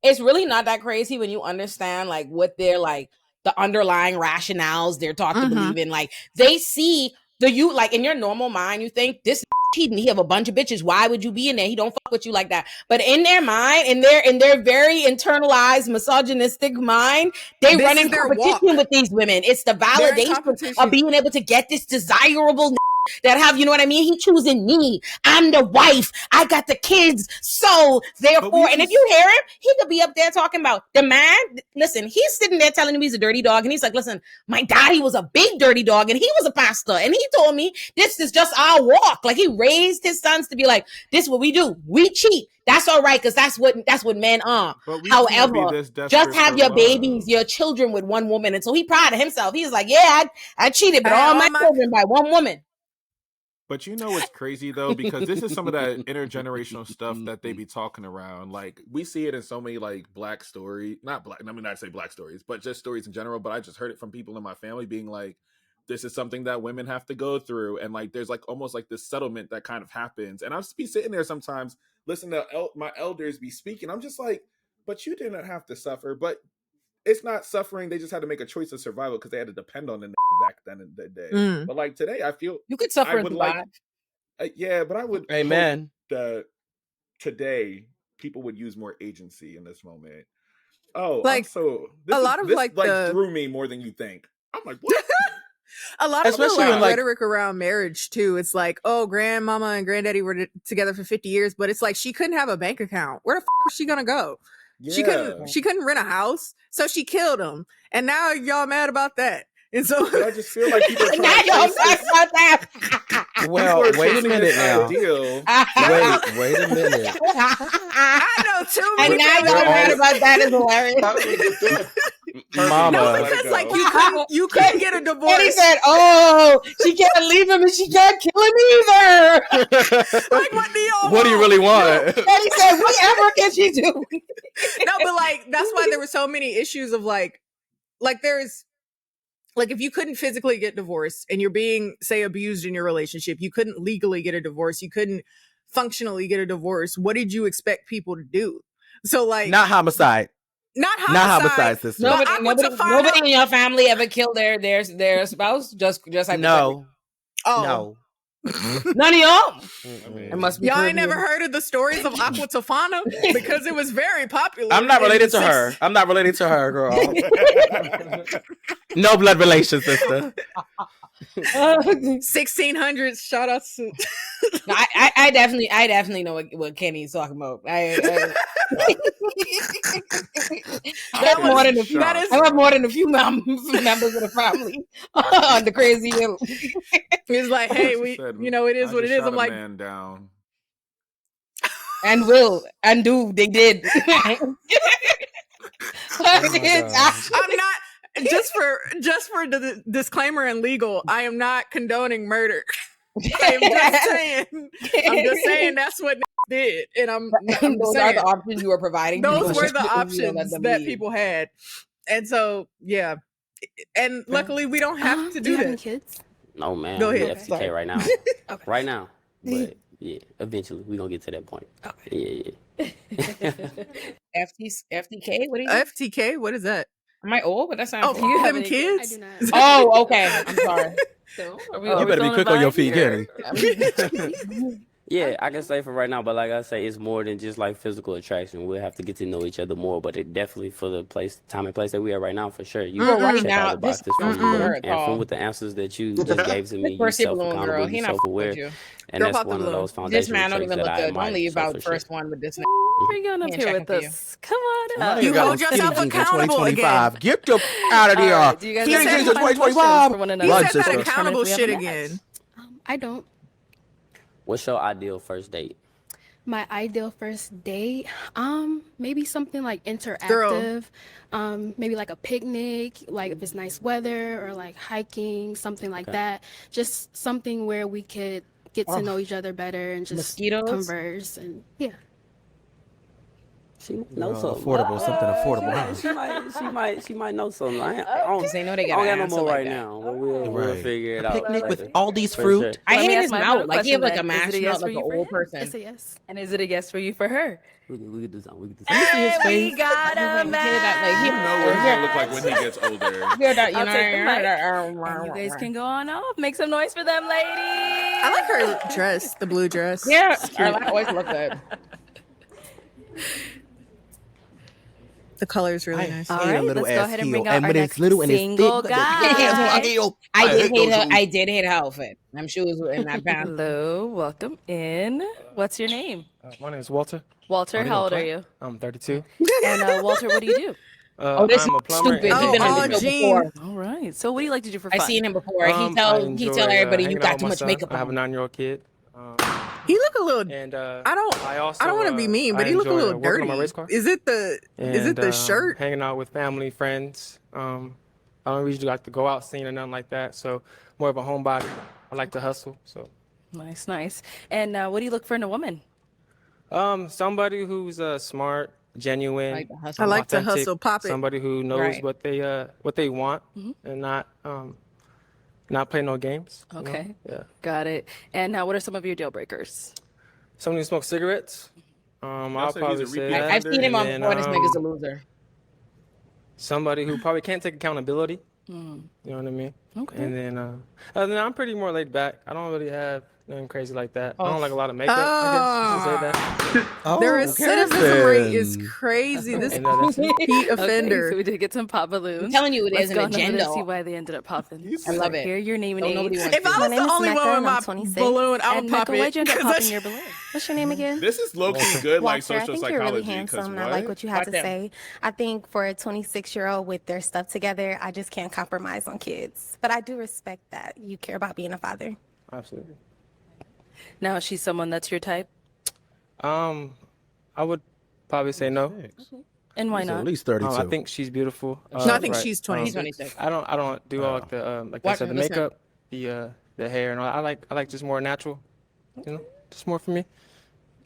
It's really not that crazy when you understand like what they're like, the underlying rationales they're taught to believe in. Like they see like in your normal mind, you think this cheating, he have a bunch of bitches. Why would you be in there? He don't fuck with you like that. But in their mind, in their very internalized misogynistic mind, they run in competition with these women. It's the validation of being able to get this desirable that have, you know what I mean? He choosing me. I'm the wife. I got the kids. So therefore, and if you hear him, he could be up there talking about the man. Listen, he's sitting there telling him he's a dirty dog. And he's like, listen, my daddy was a big dirty dog and he was a pastor. And he told me this is just our walk. Like he raised his sons to be like, this is what we do. We cheat. That's all right. Cause that's what men are. However, just have your babies, your children with one woman. And so he proud of himself. He's like, yeah, I cheated, but all my children by one woman. But you know what's crazy though, because this is some of that intergenerational stuff that they be talking around. Like we see it in so many like black stories, not say black stories, but just stories in general. But I just heard it from people in my family being like, this is something that women have to go through. And like, there's like almost like this settlement that kind of happens. And I'll just be sitting there sometimes listening to my elders be speaking. I'm just like, but you didn't have to suffer. But it's not suffering. They just had to make a choice of survival because they had to depend on the back then in the day. But like today, I feel you could suffer. But I would. Amen. Hope that today people would use more agency in this moment. Oh, like this threw me more than you think. I'm like, what? A lot of the rhetoric around marriage too. It's like, oh, grandmama and granddaddy were together for 50 years, but it's like she couldn't have a bank account. Where the was she gonna go? Yeah. She couldn't rent a house, so she killed him. And now y'all mad about that. And so I just feel like people are trying now y'all mad about that. Well, wait a minute now. Wait a minute. I know too many. And now y'all mad about that is hilarious. Mama. No, because like you couldn't get a divorce. And he said, "Oh, she can't leave him and she can't kill him either." Like, what do you really want? And he said, "Whatever can she do?" No, but like that's why there were so many issues of like there's like if you couldn't physically get divorced and you're being say abused in your relationship, you couldn't legally get a divorce, you couldn't functionally get a divorce. What did you expect people to do? So like not homicide. Not homicide, sister. Nobody in your family ever killed their spouse. Just like no. Oh no. None of y'all. It must be Y'all ain't Caribbean. never heard of the stories of Aqua Tofana because it was very popular. I'm not in related the to her. I'm not related to her, girl. No blood relation, sister. 1600s. Shout out to. No, I definitely know what Kenny's talking about. I have more than a few. I have more than a few members of the family on the crazy hill. He's like, hey, it is what it is. I'm like, man down. And will and do they did. I'm not just for the disclaimer and legal. I am not condoning murder. I'm just saying that's what did, and I'm those saying, are the options you were providing. Those were the options that people had, and so yeah, and luckily we don't have to do that. Any kids? No, man. Go ahead. FTK right now. Okay. Right now. But yeah, eventually we're gonna get to that point. Okay. Yeah. FTK? What is it? FTK? What is that? Am I old? But that sounds. Oh, you having kids? I do not. Oh, okay. I'm sorry. You better be quick on your feet, Kenny. Yeah, I can say for right now, but like I say, it's more than just like physical attraction. We'll have to get to know each other more, but it definitely for the time and place that we are right now, for sure. You right check now, all the boxes from me, and from with the answers that you just gave to me, you Percy Balloon girl, self-accountable, he you not self-aware, with you. and that's one of those foundational This man don't traits even that look I good. admire. Don't leave So out for the sure. first one with this. Bring on up Can't here check with him for us. Come on up. You hold yourself accountable again. Get the out of here. Right, do you guys have any final questions 2025. for one He another? said that Determine accountable if we have shit a match. again. I don't. What's your ideal first date? My ideal first date, maybe something like interactive, maybe like a picnic, like if it's nice weather, or like hiking, something like that. Just something where we could get to know each other better and just Mosquitoes? converse and yeah. She might know something. Affordable, something affordable. Huh? She might know something. I don't They know they I got don't an got no answer more like right that. now, but we'll Right. figure it A out. picnic with later. all these For fruit. sure. I Let me hate ask his my mouth. final Like he have like a question then. Is mash it a yes mouth for like an you for old him? person. It's a yes. And is it a yes for you for her? We can do something. Hey, we got a Hear that, match. You know what he's gonna look like when he gets older. Hear that, you I'll know, take the mic. And you guys can go on off. Make some noise for them, ladies. I like her dress, the blue dress. Yeah, I always look good. The color is really nice. All Hate a right, little let's go ass ahead and heel. bring out And our when it's next little and it's single thick, guy. I did hate her outfit. Them shoes were in that pants. Hello, welcome in. What's your name? My name is Walter. Walter, how old are you? I'm 32. And Walter, what do you do? This I'm a plumber. stupid. and He's been on the show Gene. before. All right. So what do you like to do for fun? I seen him before. I He tell enjoy, everybody you hanging out got with too my much son. makeup I have a on. 9-year-old kid. He look a little. And I don't also want to be mean, but I he look a enjoy, little working dirty. on my race car. Is it the shirt? Hanging out with family, friends. I don't usually like to go out scene or nothing like that. So more of a homebody. I like to hustle. So Nice. And what do you look for in a woman? somebody who's smart, genuine. I like to authentic, hustle, pop it. Somebody who knows Right. what they want and not play no games. you know? Okay. Yeah. Got it. And what are some of your deal breakers? Somebody who smokes cigarettes. I'll said he's probably a say repeat that. I've seen him on And before. This then, nigga's a loser. somebody who probably can't take accountability. You know what I mean? Okay. And then, other than that, I'm pretty more laid back. I don't really have nothing crazy like that. I don't like a lot of makeup. I guess you should say that. Their recidivism rate is crazy. This And, that's it. repeat Okay, offender. so we did get some pop balloons. I'm telling you, it Let's is an go on over agenda. to see why they ended up popping. I love it. Hear your name and Don't age. nobody want If I My was name the is only Mecca, one with and my I'm 26. balloon, I would And pop Mecca, why'd you end up it. popping your balloon? What's your name again? This is low key good, like Walter, I social think you're really psychology. Because handsome, and I like what you have to Goddamn. say. I think for a 26-year-old with their stuff together, I just can't compromise on kids. But I do respect that you care about being a father. Absolutely. Now, is she someone that's your type? I would probably say no. And why He's not? at least 32. I think she's beautiful. No, I think she's 26. 26. I don't do all like the like I What? said, the Listen. makeup, the hair, and all. I like just more natural. You know, just more for me.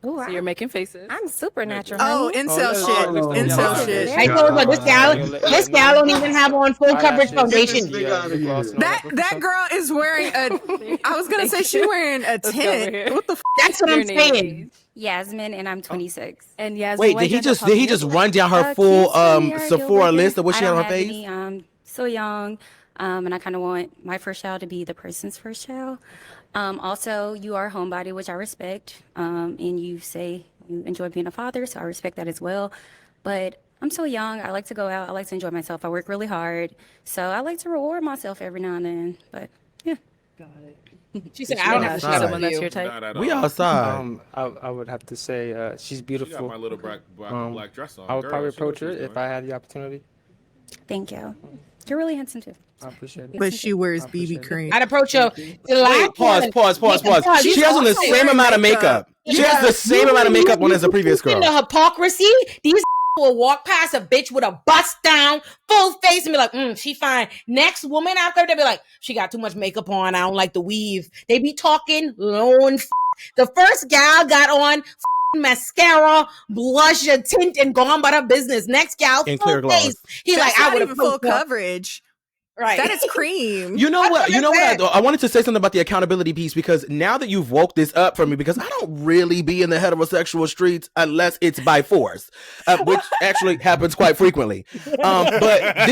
Ooh, So you're making faces. I'm supernatural. Oh, honey. incel shit. Incel shit. I told you this gal don't even have on full coverage foundation. That girl is wearing a. I was gonna say she's wearing a Let's go over here. tent. What the? That's what Your I'm name and saying. age. Yasmin, and I'm 26. And Yasmin, Wait, why'd did you he end up just popping your run balloon? down her full Kids for me are a deal Sephora breaker. list of what she I had on don't her have face? any, so young, and I kind of want my first child to be the person's first child. Also, you are a homebody, which I respect. And you say you enjoy being a father, so I respect that as well. But I'm so young. I like to go out. I like to enjoy myself. I work really hard. So I like to reward myself every now and then. But yeah. Got it. She said, I don't have someone that's your type. We outside. I would have to say she's beautiful. She got my little black dress on. I would probably Girl, she knows approach her what she's if I had the opportunity. Thank you. You're really handsome too. I appreciate it. But she wears BB cream. I'd approach her. Wait, pause. She has on the same amount of makeup. She has the same amount of makeup on as the previous girl. The hypocrisy. These will walk past a bitch with a bust down, full face, and be like, she fine. Next woman after, they'll be like, she got too much makeup on. I don't like the weave. They be talking low and The first gal got on mascara, blush, a tint, and gone about her business. Next gal, in clear gloss. Face. He That's like, I not would even have full coverage. Right. That is cream. You know what? I wanted to say something about the accountability piece because now that you've woke this up for me, because I don't really be in the heterosexual streets unless it's by force, which actually happens quite frequently. But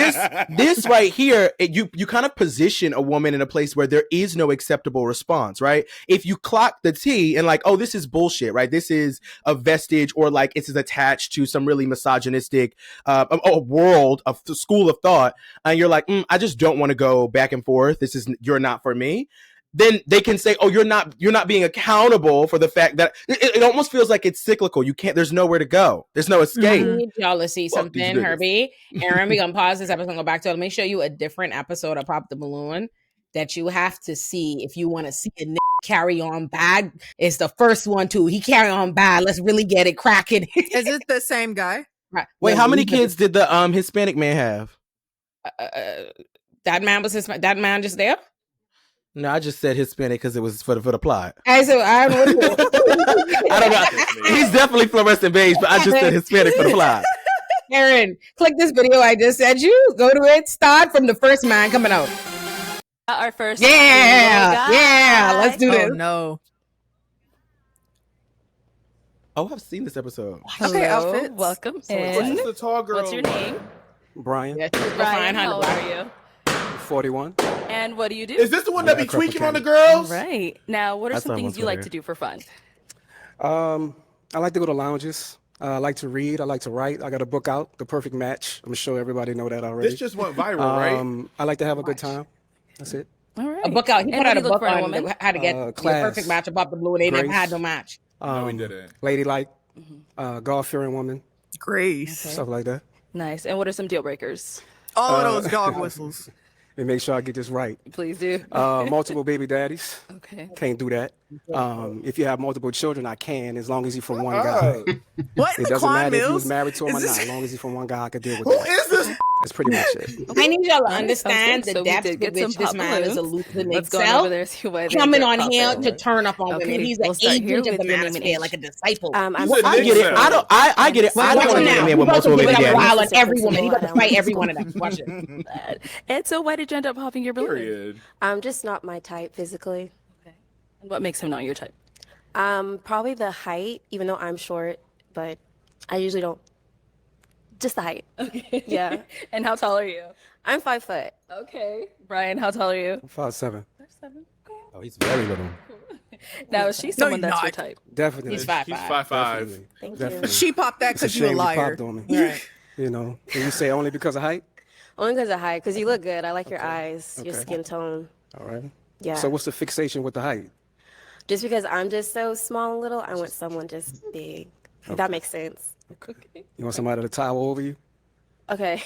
this right here, you kind of position a woman in a place where there is no acceptable response, right? If you clock the T and like, oh, this is bullshit, right? This is a vestige or like it's attached to some really misogynistic world of school of thought, and you're like, I just don't want to go back and forth. You're not for me. Then they can say, oh, you're not being accountable for the fact that it almost feels like it's cyclical. You can't, there's nowhere to go. There's no escape. Y'all, let's see something, Herbie. Aaron, we're gonna pause this episode and go back to it. Let me show you a different episode of Pop the Balloon that you have to see if you want to see a nigga carry on bad. It's the first one too. He carry on bad. Let's really get it cracking. Is it the same guy? Right. Wait, how many kids did the Hispanic man have? That man just there? No, I just said Hispanic because it was for the plot. I don't know. I don't know. He's definitely fluorescent beige, but I just said Hispanic for the plot. Aaron, click this video I just sent you. Go to it. Start from the first man coming out. Our first. Yeah. Let's do this. Oh, no. Oh, I've seen this episode. Okay, outfits. Welcome So in. what's the tall girl? What's your name? Brian. Yeah, Brian, how old are you? 41. And what do you do? Is this the one that be tweaking on the girls? Right. Now, what are some things you like to do for fun? I like to go to lounges. I like to read. I like to write. I got a book out, The Perfect Match. I'm sure everybody know that already. This just went viral, right? I like to have a good time. That's it. All right. A book out. He put out a book on woman? how to get your Class. perfect match of Pop the Blue, and they never Grace. had no match. No, we didn't. Ladylike, God-fearing woman, Grace. stuff like that. Nice. And what are some deal breakers? All of those dog whistles. And make sure I get this right. Please do. Multiple baby daddies. Okay. Can't do that. If you have multiple children, I can, as long as you're from one guy. What? It doesn't matter if you was married to him or not. As long as you're from one guy, I can deal with Who that. is this? That's pretty much it. I need y'all to Alright, understand sounds the good. So we depth did with get some which this pop man is balloons. alluding Let's go himself. over there, see why they Coming get on popped here in. to turn up on Okay, women. He's we'll an start here agent of with the your name and Manosphere, age. like a disciple. I get it. I get it. I don't want to get a man with multiple baby Wild daddies. on every woman. He got to fight every one of them. Watch it. And so why did you end up popping your balloon? Period. Just not my type physically. And what makes him not your type? Probably the height, even though I'm short, but I usually don't. Just the height. Okay. Yeah. And how tall are you? I'm 5 foot. Okay. Brian, how tall are you? 5'7". Oh, he's very little. Now, is she someone that's your type? Definitely. He's 5'5". She's 5'5". Thank Definitely. She popped that It's a because you a shame you liar. popped on me. You know, and you say only because of height? Only because of height, because you look good. I like your eyes, your Okay. skin tone. All right. Yeah. So what's the fixation with the height? Just because I'm just so small and little, I want someone just big. If that makes sense. You want somebody to tower over you? Okay.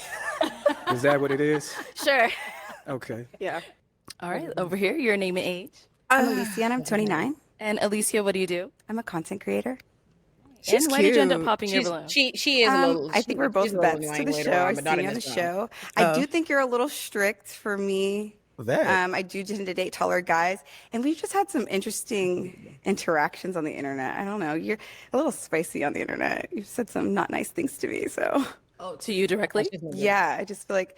Is that what it is? Sure. Okay. Yeah. All right. Over here, your name and age. I'm Alicia and I'm 29. And Alicia, what do you do? I'm a content creator. And why did you end up popping your balloon? She is a little. I think we're both she's a little vets to annoying the later show. on, I but see not you in on the this one. show. I do think you're a little strict for me. That. I do tend to date taller guys, and we've just had some interesting interactions on the internet. I don't know. You're a little spicy on the internet. You've said some not nice things to me, so. Oh, to you directly? Yeah, I just feel like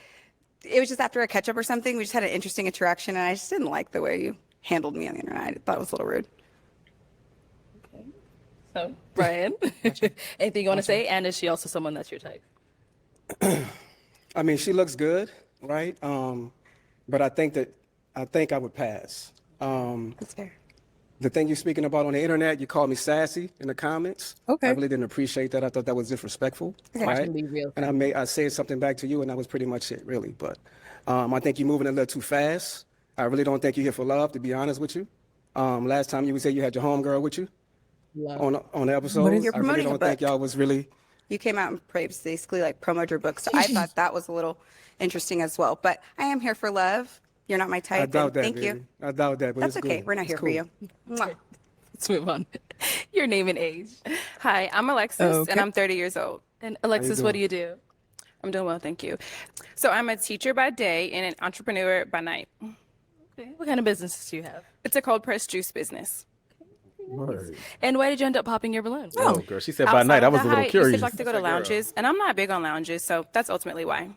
it was just after a catch up or something. We just had an interesting interaction, and I just didn't like the way you handled me on the internet. I thought it was a little rude. So, Brian, anything you want to say? And is she also someone that's your type? I mean, she looks good, right? But I think I would pass. That's fair. The thing you're speaking about on the internet, you called me sassy in the comments. Okay. I really didn't appreciate that. I thought that was disrespectful. Watch Right? him be real. And I said something back to you, and that was pretty much it, really. But I think you're moving a little too fast. I really don't think you're here for love, to be honest with you. Last time you said you had your homegirl with you on the episode. You're I really promoting a don't think book. y'all was really. You came out and basically like promoted your book, so I thought that was a little interesting as well. But I am here for love. You're not my type. I doubt that, Thank baby. you. I doubt that, but That's it's okay. cool. We're not It's here cool. for you. Mwah. Let's move on. Your name and age. Hi, I'm Alexis, Okay. and I'm 30 years old. And Alexis, what do you do? I'm doing well, thank you. So I'm a teacher by day and an entrepreneur by night. Okay. What kind of businesses do you have? It's a cold pressed juice business. And why did you end up popping your balloon? Oh, girl, she said by night. I was a little curious. I like to go to lounges, and I'm not big on lounges, so that's ultimately why.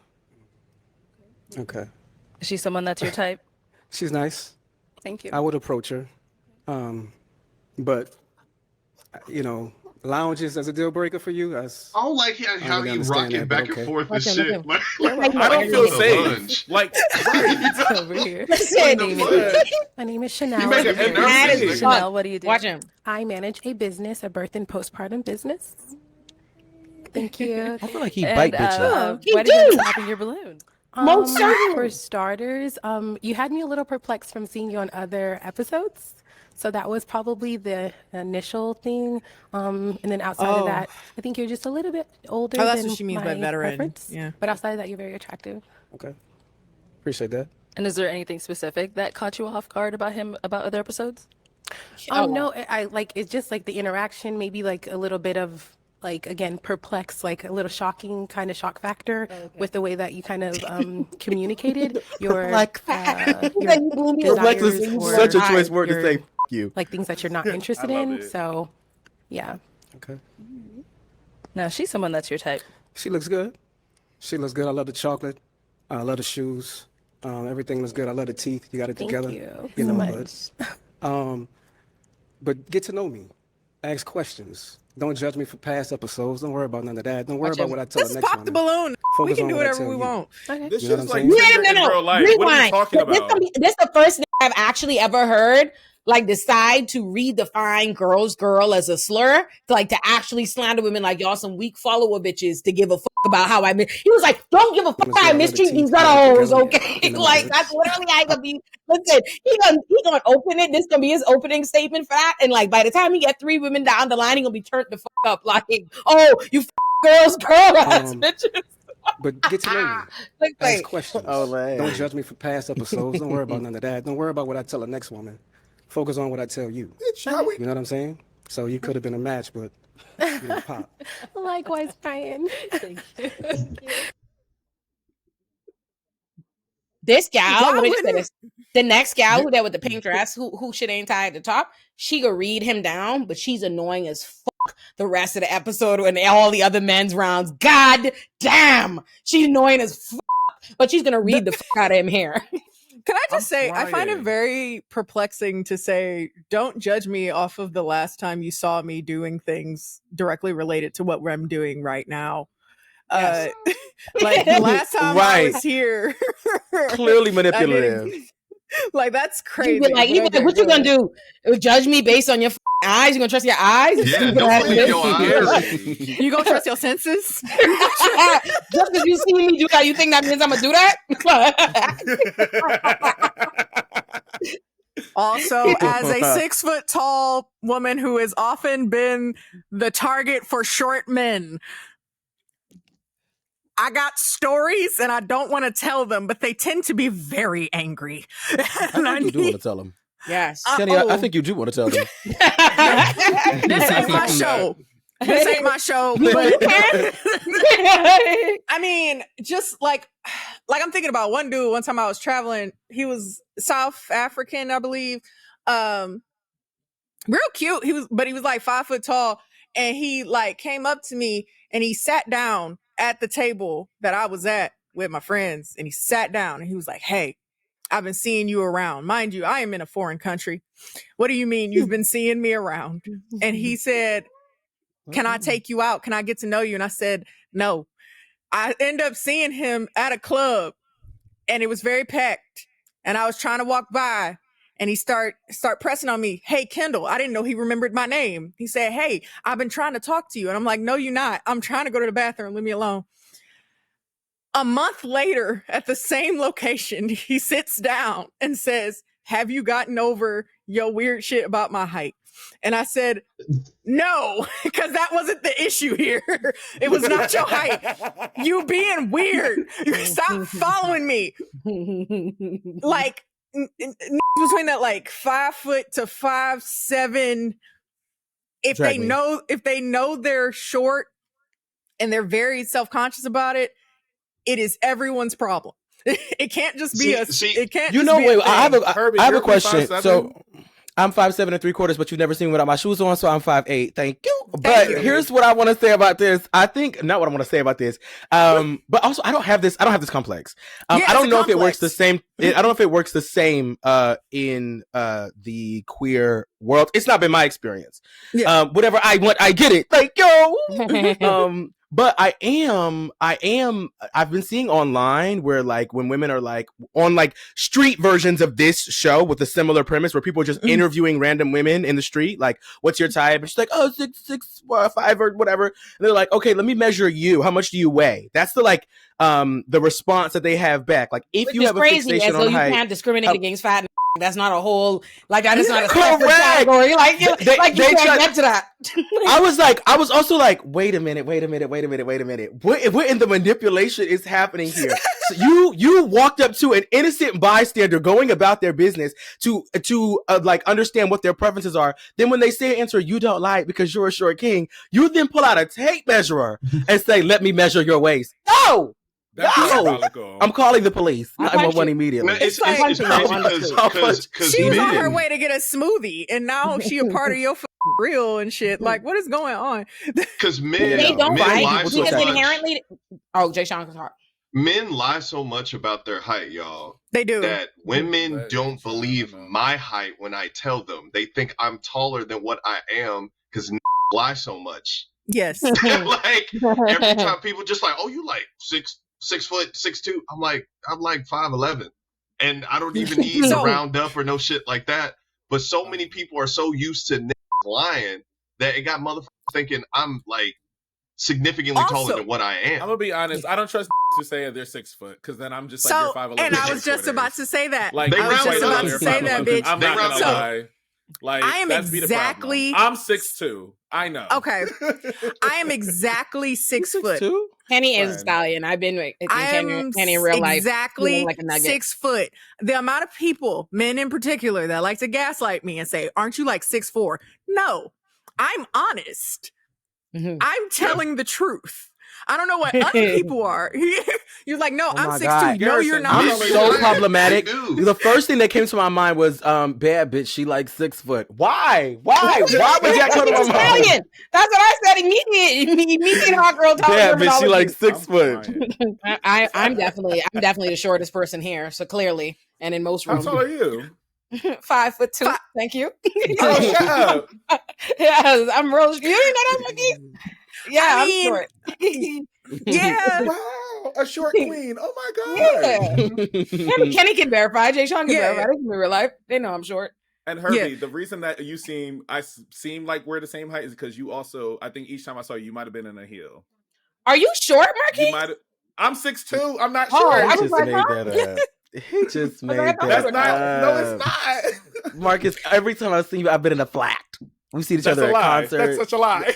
Okay. Is she someone that's your type? She's nice. Thank you. I would approach her. But, lounges as a deal breaker for you? I don't like how really he understand rocking that, back but and okay. forth and Watch him, shit. look I don't feel safe. Like, over here. My name is Chanel. make it nervous. That is Chanel, what do you do? Watch him. I manage a business, a birth and postpartum business. Thank you. I feel like he And, bite bitches. why did you end up popping your balloon? Most for starters, you had me a little perplexed from seeing you on other episodes. So that was probably the initial thing. And then outside of that, I think you're just a little bit older. Oh, that's than what she means by my veteran. preference. Yeah. But outside of that, you're very attractive. Okay. Appreciate that. And is there anything specific that caught you off guard about him, about other episodes? No, I like it's just like the interaction, maybe like a little bit of like again perplexed, like a little shocking kind of shock factor with the way that you kind of communicated your Perplexed desires is or such a choice word to your, say. F you. like things that you're not interested love in. it. So, yeah. Okay. Now, she's someone that's your type. She looks good. She looks good. I love the chocolate. I love the shoes. Everything looks good. I love the teeth. You got it Thank together. you so know, much. But get to know me. Ask questions. Don't judge me for past episodes. Don't worry about none of that. Don't worry about what I tell Let's the next pop one. the balloon. Focus We can on do what I whatever tell we you. want. This You know shit's what like I'm saying? Tinder in real life. What are you Rewind. talking This about? is the first thing I've actually ever heard. Like decide to redefine girl as a slur, to actually slander women like y'all some weak follower bitches to give a fuck about how I miss. He was like, don't give a fuck how I mistreat these other hoes, okay? Like that's literally how I gonna be. Listen, he gonna open it. This gonna be his opening statement for that. And like by the time he get 3 women down the line, he gonna be turned the fuck up. Like, oh, you girl ass bitches. But get to know me. Like, Ask questions. Don't judge me for past episodes. Don't worry about none of that. Don't worry about what I tell the next woman. Focus on what I tell you. You know what I'm saying? So you could have been a match, but pop. Likewise, Brian. Thank you. This gal, let me just say this. The next gal who there with the pink dress, who shit ain't tied at the top, she could read him down, but she's annoying as fuck the rest of the episode and all the other men's rounds. God damn, she's annoying as fuck, but she's gonna read the fuck out of him here. Can I just say, I find it very perplexing to say, don't judge me off of the last time you saw me doing things directly related to what I'm doing right now. Yes. Like the last time I was here. Clearly manipulative. Like that's crazy. He be like, what you gonna do? Judge me based on your eyes? You gonna trust your eyes? Yeah, don't believe your eyes. You gonna trust your senses? Just because you see me do that, you think that means I'm gonna do that? Also, as a 6 foot tall woman who has often been the target for short men, I got stories and I don't want to tell them, but they tend to be very angry. I think you do want to tell them. Yes. Kenny, I think you do want to tell them. This ain't my show. This ain't my show. But I mean, just like I'm thinking about one dude. One time I was traveling. He was South African, I believe. Real cute. He was like 5 foot tall, and he like came up to me and he sat down at the table that I was at with my friends, and he sat down and he was like, "Hey, I've been seeing you around. Mind you, I am in a foreign country. What do you mean you've been seeing me around?" And he said, "Can I take you out? Can I get to know you?" And I said, "No." I end up seeing him at a club, and it was very packed, and I was trying to walk by, and he start pressing on me. Hey, Kendall, I didn't know he remembered my name. He said, hey, I've been trying to talk to you. And I'm like, no, you're not. I'm trying to go to the bathroom. Leave me alone. A month later, at the same location, he sits down and says, have you gotten over your weird shit about my height? And I said, no, because that wasn't the issue here. It was not your height. You being weird. Stop following me. Like, between that, like 5 foot to 5'7", if Drag they me. know they're short and they're very self-conscious about it, it is everyone's problem. It can't just be it can't You just know, be wait, a thing. I have a Herbie, I have a you're question. 5'7"? So I'm 5'7" and 3/4, but you've never seen me without my shoes on, so I'm 5'8". Thank you. But here's what I want to say about this. I think not what I want to say about this. But also I don't have this complex. I don't know if it works the same. I don't know if it works the same in the queer world. It's not been my experience. Whatever I want, I get it. Thank you. But I've been seeing online where like when women are like on like street versions of this show with a similar premise where people are just interviewing random women in the street, like, what's your type? And she's like, oh, 6'5" or whatever. And they're like, okay, let me measure you. How much do you weigh? That's the like the response that they have back. Like if you have a fixation on height, you can't discriminate against fat. That's not a whole like that is not a separate category. Like you can't get to that. I was also like, wait a minute. What in the manipulation is happening here? So you walked up to an innocent bystander going about their business to like understand what their preferences are. Then when they say an answer you don't like because you're a short king, you then pull out a tape measurer and say, let me measure your waist. No! I'm calling the police. 911 immediately. She was on her way to get a smoothie, and now she a part of your real and shit. Like, what is going on? Because men, they don't men lie lie so because much. inherently. Oh, Jay Sean's heart. Men lie so much about their height, y'all. They do. That women don't believe my height when I tell them. They think I'm taller than what I am because lie so much. Yes. Like every time people just like, oh, you like 6 foot 6'2". I'm like 5'11", and I don't even need to round up or no shit like that. But so many people are so used to lying that it got motherfuckers thinking I'm like significantly taller than what I am. I'm gonna be honest. I don't trust to say they're 6 foot because then I'm just like you're 5'11". And I was just about to say that. Like I was just about to say that, bitch. I'm not gonna lie. Like I am that's exactly. I'm 6'2". I know. Okay, I am exactly 6 foot. Kenny is a stallion. I've been with Kenny in real life. Exactly like a nugget. 6 foot. The amount of people, men in particular, that like to gaslight me and say, "Aren't you like 6'4"? No, I'm honest. I'm telling the truth. I don't know what other people are. You're like, no, I'm 6'2". No, you're not. I'm so problematic. The first thing that came to my mind was, bad bitch, she like 6 foot. Why? Why would that come to my mind? That's what I said immediate hot girl talk. Bad bitch, she like 6 foot. I'm definitely the shortest person here, so clearly, and in most rooms. How tall are you? 5'2". Thank you. Oh, shut up. Yes, I'm real. You know that, Monkey? Yeah, I'm short. Yeah. Wow, a short queen. Oh my god. Yeah. Kenny can verify. Jay Sean can verify. This is in real life. They know I'm short. And Herbie, the reason that I seem like we're the same height is because you also, I think each time I saw you, you might have been in a heel. Are you short, Marquis? I'm 6'2". I'm not short. He just made that up. He just made that up. No, it's not. Marcus, every time I've seen you, I've been in a flat. We see each other at concerts. That's such a lie.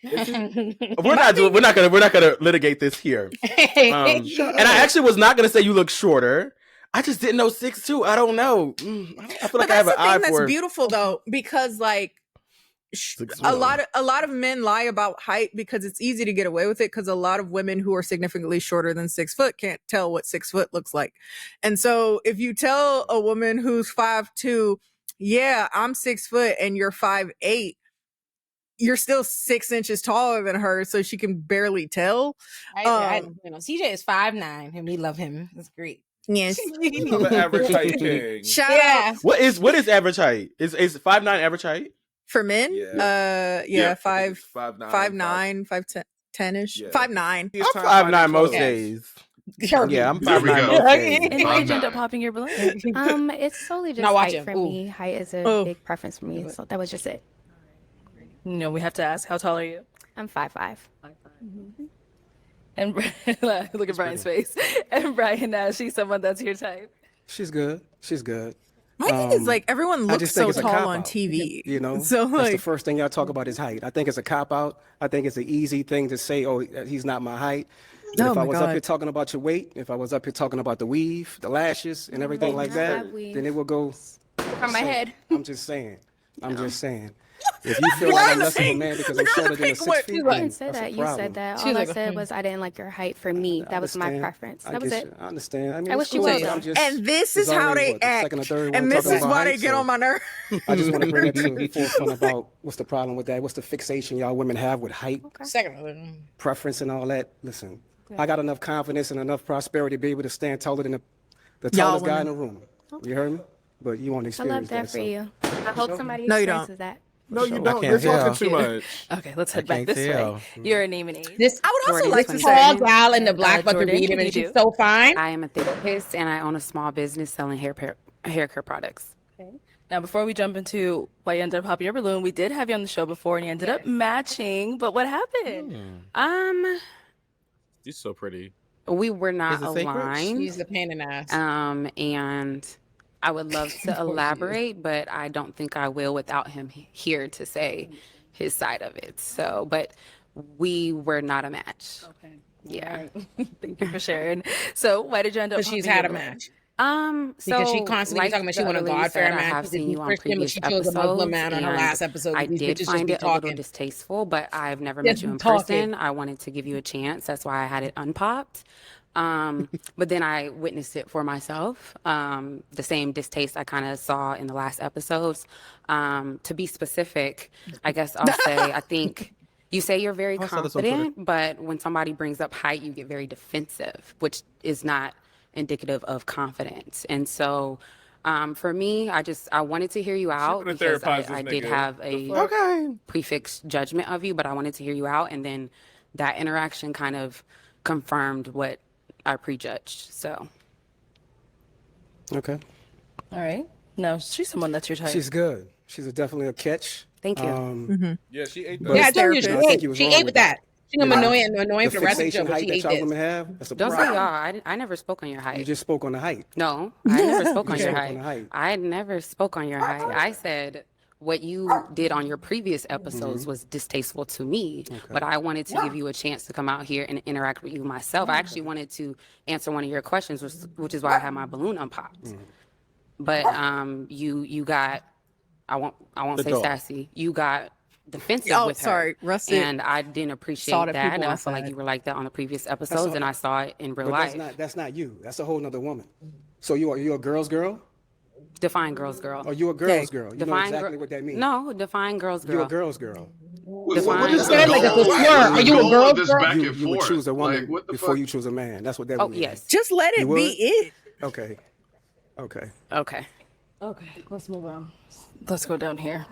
We're not gonna litigate this here. And I actually was not gonna say you look shorter. I just didn't know 6'2". I don't know. I feel like I have an eye for it. That's beautiful though, because like a lot of men lie about height because it's easy to get away with it, because a lot of women who are significantly shorter than 6 foot can't tell what 6 foot looks like. And so if you tell a woman who's 5'2", yeah, I'm 6 foot and you're 5'8", you're still 6 inches taller than her, so she can barely tell. CJ is 5'9", and we love him. It's great. Yes. I'm an average height king. Shout out. What is average height? Is 5'9" average height? For men? Yeah. 5'9", 5'10", 10-ish. 5'9". I'm 5'9" most days. Yeah, I'm 5'9". Okay. And why did you end up popping your balloon? It's solely just Now watch height him. for Ooh. me. Height is a big preference for me, so that was just it. No, we have to ask, how tall are you? I'm 5'5". And look at Brian's face. And Brian Nash, she's someone that's your type. She's good. She's good. My thing is like everyone I looks just think so it's a tall cop on out, TV. You know, so that's the like first thing y'all talk about is height. I think it's a cop out. I think it's an easy thing to say, oh, he's not my height. But Oh if I my was up here God. talking about your weight, if I was up here talking about the weave, the lashes, and everything like that, then it will go From my head. I'm just saying. I'm just saying. If you feel like I'm less of a man because I'm shorter than a 6 feet, You then didn't say that's that. a You problem. said that. All I said was I didn't like your height for me. That was my understand. preference. I That was get it. you. I understand. I mean, I it's wish you cool. well I'm done. just- and this it's is how already, they what, the act. second or third one And this talking is about why they height, get so on my nerves. I just want to bring it to the forefront about what's the problem with that. What's the fixation y'all women have with height, Second. preference, and all that? Listen, I got enough confidence and enough prosperity to be able to stand taller than the Y'all tallest guy in women. the room. You heard me? But you won't I experience love that for so. you. I hope somebody No, you experiences that. No, you I don't. can't You're talking tell. too much. Okay, let's head I back can't this tell. way. Your name and age. This I would also Jordan, like to this say tall gal in the black fucking Jordan, read him, can you and she's do? so fine. I am a therapist and I own a small business selling hair care products. Okay. Now, before we jump into why you ended up popping your balloon, we did have you on the show before, and you ended up matching. But what happened? She's so pretty. We were not Is it sacred? aligned. She's a pain in the ass. And I would love to elaborate, but I don't think I will without him here to say his side of it. So, but we were not a match. Okay. Yeah. Thank you for sharing. So, why did you end up? But she's popping had a your balloon? match. So Because she constantly like talking about she the want a other lady God said, fair I man. have She's seen you on Christian, but previous she chose a Muslim episodes, man on her and last episode. I These did bitches just find be it a little talking. distasteful, but I've never Just met you in talking. person. I wanted to give you a chance. That's why I had it unpopped. But then I witnessed it for myself. The same distaste I kind of saw in the last episodes. To be specific, I guess I'll say, I think you say you're very I saw this on Twitter. confident, but when somebody brings up height, you get very defensive, which is not indicative of confidence. And so for me, I wanted to hear you out gonna because therapize I this did nigga. have The a fuck? prefixed judgment of you, but I wanted to hear you out. And then that interaction kind of confirmed what I prejudged. So Okay. All right. No, she's someone that's your type. She's good. She's definitely a catch. Thank you. Yeah, she ate But- that. Yeah, I told you she I think ate. you was She wrong ate with with that. She gonna be Yeah. annoying for the rest of the show, fixation but height she that ate y'all this. women have, that's a Don't say problem. y'all. I never spoke on your height. You just spoke on the height. No, I never spoke on You your spoke height. on the height. I never spoke on your height. I said what you did on your previous episodes was distasteful to me, but I wanted to give you a chance to come out here and interact with you myself. I actually wanted to answer one of your questions, which is why I had my balloon unpopped. But you got I won't The say dog. sassy. You got defensive Oh, with her. sorry, Rusty. And I didn't Saw appreciate the that. people And I I feel like said. you were like that on the previous episodes, and I saw it in real But life. that's not you. That's a whole nother woman. So you a girl's girl? Define girls girl. Or you a girl's girl? You know Define exactly what that means. No, define girls girl. You a girl's girl. Define You said it like it's a slur. Are you a girl's girl? You would choose a woman before you choose a man. That's what that would mean. yes. Just let it You would? be it. Okay. Okay. Okay. Okay, let's move on. Let's go down here.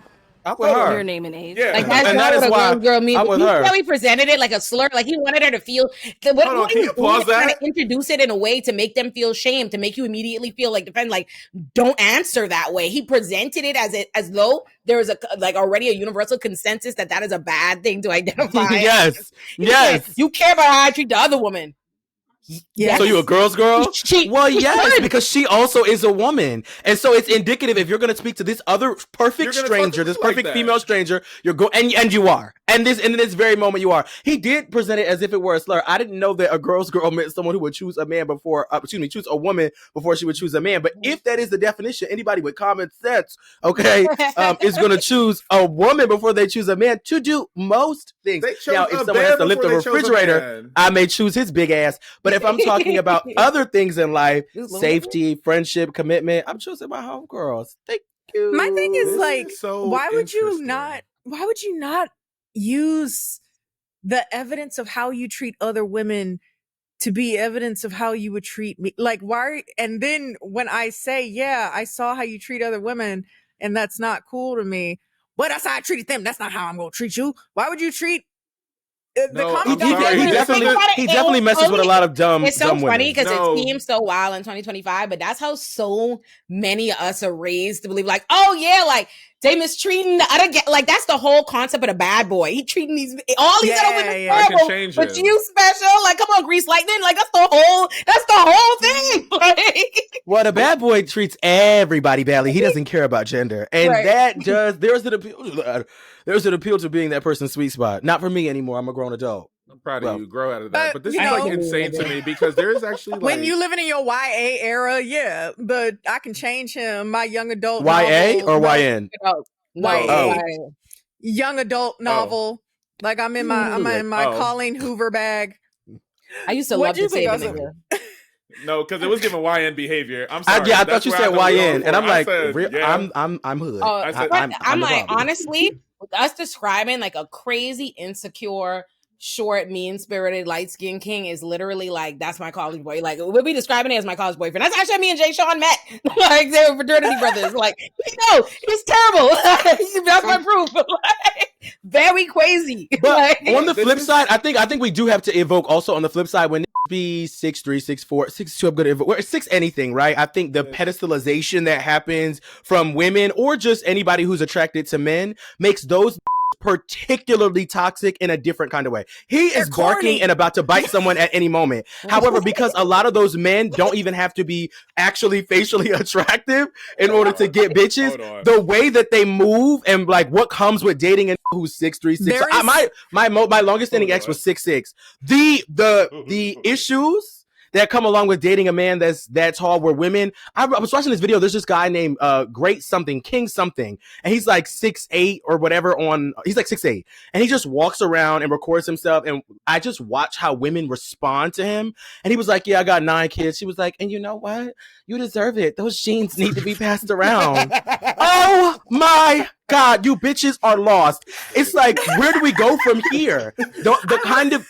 I'm with her. Your name and age. Yeah. Like that's And not that what is a why girl girl means. I'm But with you her. see how he presented it like a slur, like he wanted her to feel. Hold on, can you pause trying that? to introduce it in a way to make them feel shame, to make you immediately feel like defend. Like, don't answer that way. He presented it as though there is a like already a universal consensus that is a bad thing to identify. Yes. He Yes. said, you care about how I treat the other woman. Yes. So you a girl's girl? Well, yes, should. because she also is a woman, and so it's indicative. If you're going to speak to this other perfect You're gonna talk stranger, to this me like perfect that. female stranger, you're and you are, and in this very moment you are. He did present it as if it were a slur. I didn't know that a girl's girl meant someone who would choose a man before, choose a woman before she would choose a man. But if that is the definition, anybody with common sense, okay, is going to choose a woman before they choose a man to do most things. They chose Now, a if someone has to man lift a before they chose a refrigerator, man. I may choose his big ass. But if I'm talking about other things in life, safety, friendship, commitment, I'm choosing my homegirls. Thank you. My thing is This like, is so why would you interesting. not use the evidence of how you treat other women to be evidence of how you would treat me? Like, why? And then when I say, yeah, I saw how you treat other women and that's not cool to me, but that's how I treated them. That's not how I'm going to treat you. Why would you treat No, he definitely messes with a lot of dumb. It's so dumb funny women. because it seems so wild in 2025, but that's how so many of us are raised to believe, like, oh yeah, like they mistreating the other like that's the whole concept of the bad boy. He treating all these other women horrible, but you special. Like, come on, Grease Lightning. Like that's the whole thing. Like, well, the bad boy treats everybody badly. He doesn't care about gender, and that does there's an appeal to being that person's sweet spot. Not for me anymore. I'm a grown adult. I'm proud of you. Grow out of that. But this is like insane to me because there is actually like when you living in your YA era, I can change him. My young adult YA novel, or YN? YA. Young adult novel. Like I'm in my Colleen Hoover bag. I used to love to say it. No, because it was given YN behavior. I'm sorry. I thought you said YN, and I'm like, I'm hood. I'm like, honestly, with us describing like a crazy, insecure, short, mean-spirited, light-skinned king is literally like, that's my college boy. Like, we'll be describing it as my college boyfriend. That's actually how me and Jay Sean met. Like, they were fraternity brothers. Like, no, he's terrible. That's my proof. Like, very crazy. But on the flip side, I think we do have to evoke also on the flip side when be 6'3", 6'4", 6'2", I'm gonna evoke 6 anything, right? I think the pedestalization that happens from women or just anybody who's attracted to men makes those particularly toxic in a different kind of way. He is barking and about to bite someone at any moment. However, because a lot of those men don't even have to be actually facially attractive in order to get bitches, the way that they move and like what comes with dating and who's 6'3", 6'4". My longest standing ex was 6'6". The issues that come along with dating a man that's that tall were women. I was watching this video. There's this guy named Great something, King something, and he's like 6'8" or whatever he's like 6'8", and he just walks around and records himself, and I just watch how women respond to him. And he was like, yeah, I got 9 kids. She was like, and you know what? You deserve it. Those genes need to be passed around. Oh my God, you bitches are lost. It's like, where do we go from here? The kind of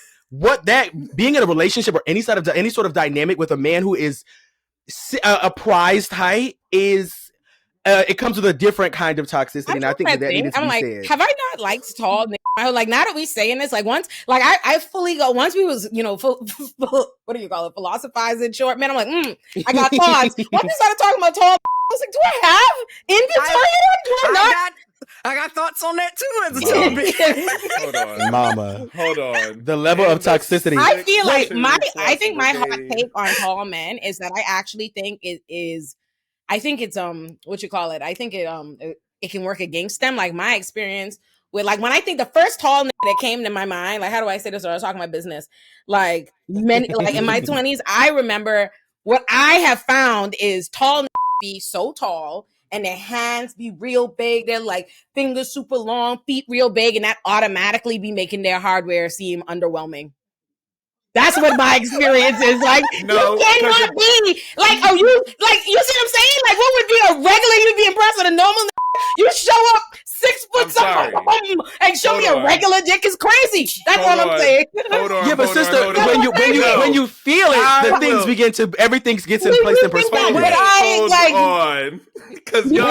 being in a relationship or any sort of dynamic with a man who is a prized height is it comes with a different kind of toxicity, and I think that needed to be said. Have I not liked tall? Like, now that we saying this, like once, like I fully go. Once we was, what do you call it? Philosophizing short man. I'm like, I got thoughts. Once we started talking about tall, I was like, do I have inventory? Do I not? I got thoughts on that too as a little bit. Hold on, Mama. Hold on. The level of toxicity. I feel like I think my hot take on tall men is that I actually think it is. I think it's what you call it. I think it can work against them. Like my experience with like when I think the first tall that came to my mind. Like how do I say this? Or I was talking my business. Like many like in my 20s, I remember what I have found is tall be so tall. And their hands be real big. They're like fingers super long, feet real big, and that automatically be making their hardware seem underwhelming. That's what my experience is. Like, no, you cannot be like, oh, you like, you see what I'm saying? Like, what would be a regular? You'd be impressed with a normal. You show up 6 foot something and show me a regular dick is crazy. That's what I'm saying. Hold on. Yeah, but sister, when you feel it, the things begin to everything gets in place in perspective. Hold on, because y'all,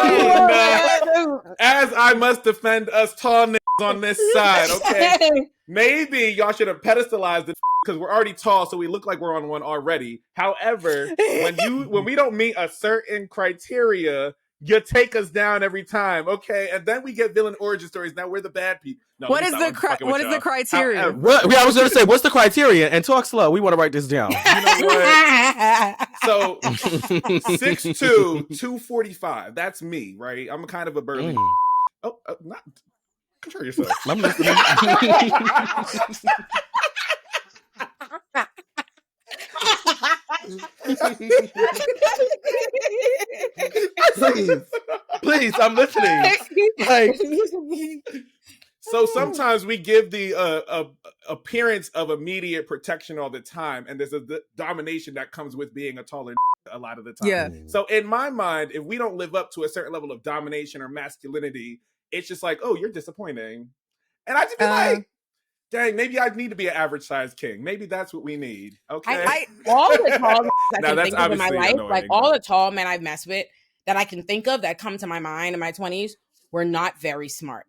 as I must defend us tall niggas on this side, okay? Maybe y'all should have pedestalized it because we're already tall, so we look like we're on one already. However, when we don't meet a certain criteria, you take us down every time, okay? And then we get villain origin stories. Now we're the bad people. No, what is the criteria? I was going to say, what's the criteria? And talk slow. We want to write this down. You know what? So 6'2", 245. That's me, right? I'm kind of a burly. Oh, not control yourself. I'm listening. Please, I'm listening. Like, so sometimes we give the appearance of immediate protection all the time, and there's a domination that comes with being a taller a lot of the time. Yeah. So in my mind, if we don't live up to a certain level of domination or masculinity, it's just like, oh, you're disappointing. And I just be like, dang, maybe I need to be an average size king. Maybe that's what we need. Okay. All the tall men I now, can that's think of in my life, annoying, like all the tall men I've messed with that I can think of that come to my mind in my 20s were not very smart.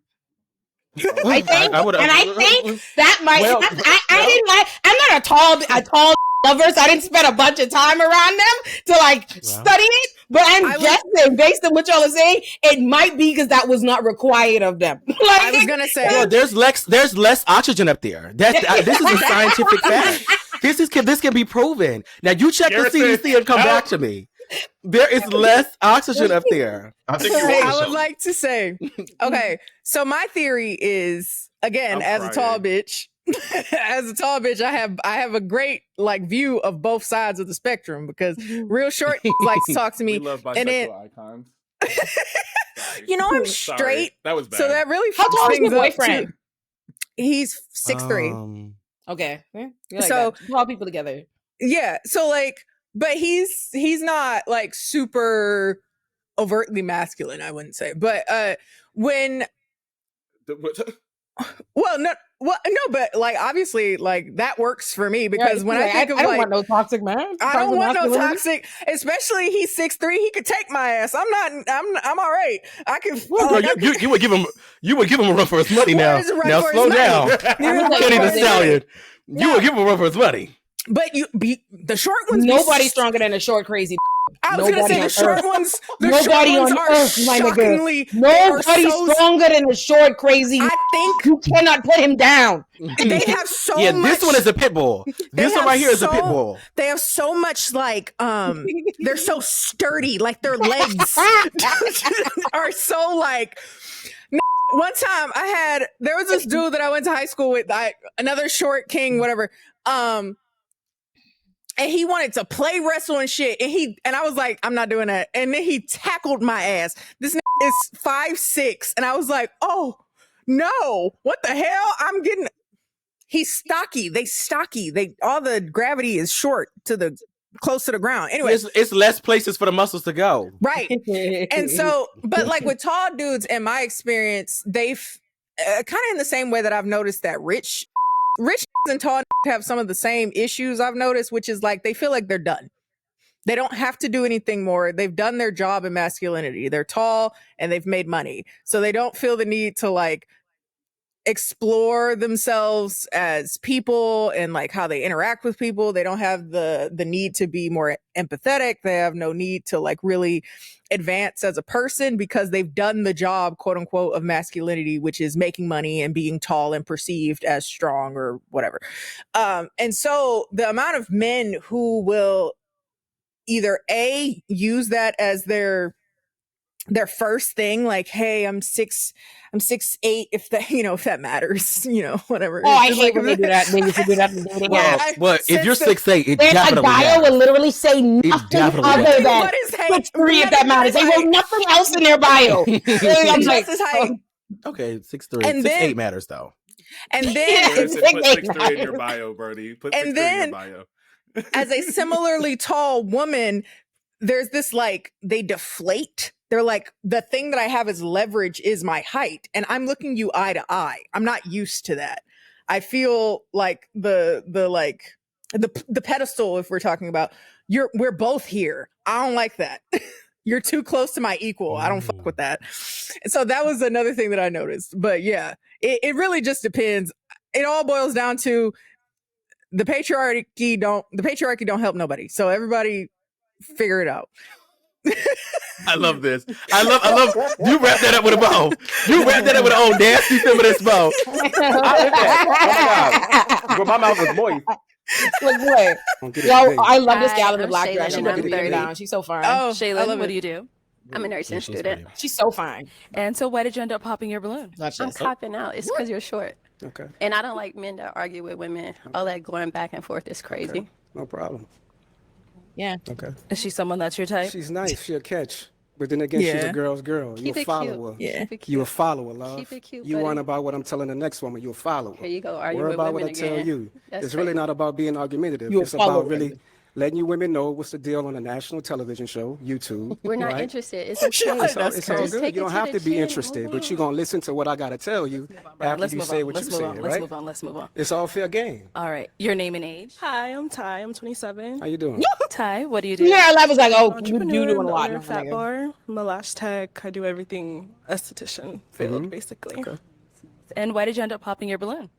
I think, and I think that might. I didn't like. I'm not a tall lover, so I didn't spend a bunch of time around them to like study it. But I'm guessing, based on what y'all are saying, it might be because that was not required of them. I was gonna say, well, there's less oxygen up there. This is a scientific fact. This can be proven. Now you check the CDC and come back to me. There is less oxygen up there. I think I would like to say, okay, so my theory is, again, as a tall bitch, I have a great like view of both sides of the spectrum because real short likes to talk to me. We love bisexual icons. I'm straight. That was bad. So that really how tall is your things up, boyfriend? too. He's 6'3". Okay, like so draw people together. Yeah, so like, but he's not like super overtly masculine, I wouldn't say. But but like obviously like that works for me because when I think of I don't like, want no toxic man. I don't want no toxic, especially he's 6'3". He could take my ass. I'm all right. I can. Well, you would give him a run for his money now. Now slow down, Kenny the Stallion. You would give him a run for his money. But the short ones. Nobody's stronger than a short crazy. I was going to say the short ones. Nobody on earth, my nigga. Nobody's stronger than the short crazy. I think you cannot put him down. They have so much. This one is a pit bull. This one right here is a pit bull. They have so much like they're so sturdy. Like their legs are so like. One time there was this dude that I went to high school with, another short king, whatever. And he wanted to play wrestle and shit. And I was like, I'm not doing that. And then he tackled my ass. This is 5'6". And I was like, oh no, what the hell? He's stocky. All the gravity is short close to the ground. Anyway, it's less places for the muscles to go. Right. And so, but like with tall dudes, in my experience, they've kind of in the same way that I've noticed that rich and tall have some of the same issues I've noticed, which is like they feel like they're done. They don't have to do anything more. They've done their job in masculinity. They're tall and they've made money. So they don't feel the need to like explore themselves as people and like how they interact with people. They don't have the need to be more empathetic. They have no need to like really advance as a person because they've done the job, quote unquote, of masculinity, which is making money and being tall and perceived as strong or whatever. And so the amount of men who will either use that as their first thing, like, hey, I'm 6'8", if that matters, whatever. Oh, I hate when they do that. They used to do that. Well, if you're 6'8", it then definitely a bio will literally say nothing other than what is hate? 6'3", if that matters. They wrote nothing else in their bio. I'm like, okay, 6'3", and 6'8" matters though. And then put 6'3" in your bio, Brody. Put 6'3" in your bio. As a similarly tall woman, there's this like they deflate. They're like, the thing that I have as leverage is my height, and I'm looking you eye to eye. I'm not used to that. I feel like the pedestal, if we're talking about we're both here. I don't like that. You're too close to my equal. I don't fuck with that. And so that was another thing that I noticed. But yeah, it really just depends. It all boils down to the patriarchy don't help nobody. So everybody figure it out. I love this. I love. You wrap that up with a bow. You wrap that up with an old nasty feminist bow. But my mouth was moist. Yo, I love this gal in the black dress. She put me down. She's so fine. Oh, Shaylin, what do you do? I'm a nursing student. She's so fine. And so why did you end up popping your balloon? I'm copping out. It's because you're short. Okay. And I don't like men that argue with women. All that going back and forth is crazy. Okay. No problem. Yeah. Okay. Is she someone that's your type? She's nice. She'll catch. But then again, she's a girl's girl. You a follower. Yeah. You a follower, love. Keep it cute, you buddy. worrying about what I'm telling the next woman. You a follower. Here you go. Argue Worry with about women what I tell again. you. That's It's really crazy. not about being argumentative. You a It's follower. about really letting you women know what's the deal on a national television show, YouTube. We're not right? interested. It's okay. It's all Just good. take You it don't to have the to be chin and interested, move but you're going to listen to what I got to tell you after Let's you move say on. what Let's you move say, on. right? Let's move on. It's all fair game. All right. Your name and age? Hi, I'm Ty. I'm 27. How you doing? Ty, what do you do? Yeah, I was like, oh, you Entrepreneur, doing a lot. owner of Fat Bar. I'm a lash tech. I do everything esthetician field, basically. Okay. And why did you end up popping your balloon?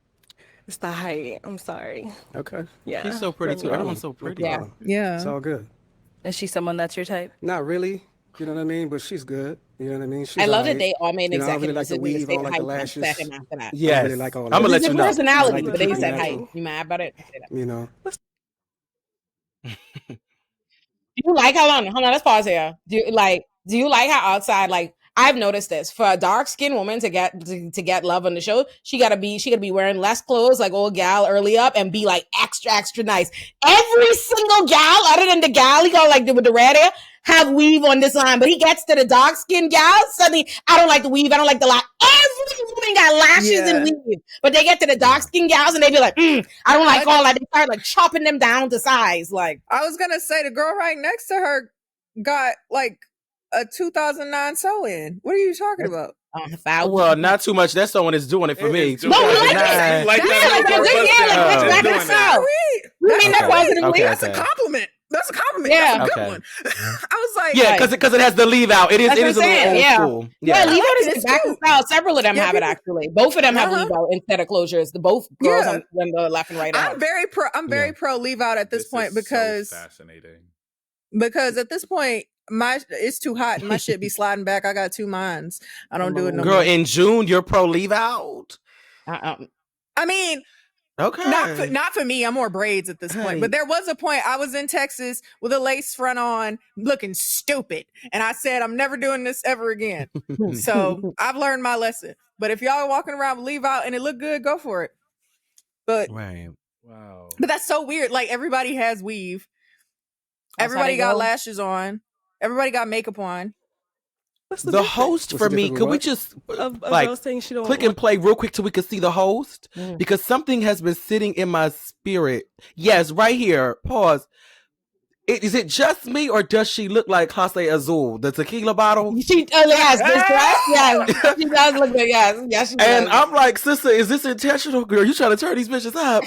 It's the height. I'm sorry. Okay. Yeah. She's so pretty too. Everyone's so pretty. Yeah. It's all good. Is she someone that's your type? Not really. You know what I mean? But she's good. You know what I mean? She's I love that alright. they all made You know, I really executive like the decisions weave. to I say don't like height the lashes. second after that. Yes. I really like all I'm gonna that. let you It's know. a personality, I like but the they pretty said natural. height. You mad about it? You know. Do you like how long? Hold on, let's pause here. Do you like how outside, like, I've noticed this, for a dark skinned woman to get love on the show, she gotta be wearing less clothes like old gal early up and be like extra nice. Every single gal other than the gal he got like with the red hair have weave on this line, but he gets to the dark skinned gal, suddenly I don't like the weave, I don't like the every woman got lashes and weave, but they get to the dark skinned gals and they be like, I don't like all that. They start like chopping them down to size. Like, I was gonna say the girl right next to her got like a 2009 sew-in. What are you talking about? Well, not too much. That someone is doing it for me. No, we like That's a compliment. That's a compliment. Yeah. That's a good Okay. one. I was like, Yeah, because it has the leave out. It is That's it what is a I'm little saying, old yeah. school. Yeah, leave out It's is back in style. Several of them have it actually. Both of them have leave out instead of closures. The both girls on the left and right. I'm very pro leave out at this point because fascinating. Because at this point, it's too hot and my shit be sliding back. I got two minds. I don't do it no Girl, more. in June, you're pro leave out. I mean, okay, not for me. I'm more braids at this point. But there was a point I was in Texas with a lace front on, looking stupid, and I said I'm never doing this ever again. So I've learned my lesson. But if y'all are walking around with leave out and it look good, go for it. But right, wow. But that's so weird. Like everybody has weave. Everybody got lashes on. Everybody got makeup on. The host for me, could we just like click and play real quick till we can see the host? Because something has been sitting in my spirit. Yes, right here. Pause. Is it just me or does she look like Jose Azul, the tequila bottle? Yes, she does look like yes. She And does. I'm like, sister, is this intentional? Girl, you trying to turn these bitches up?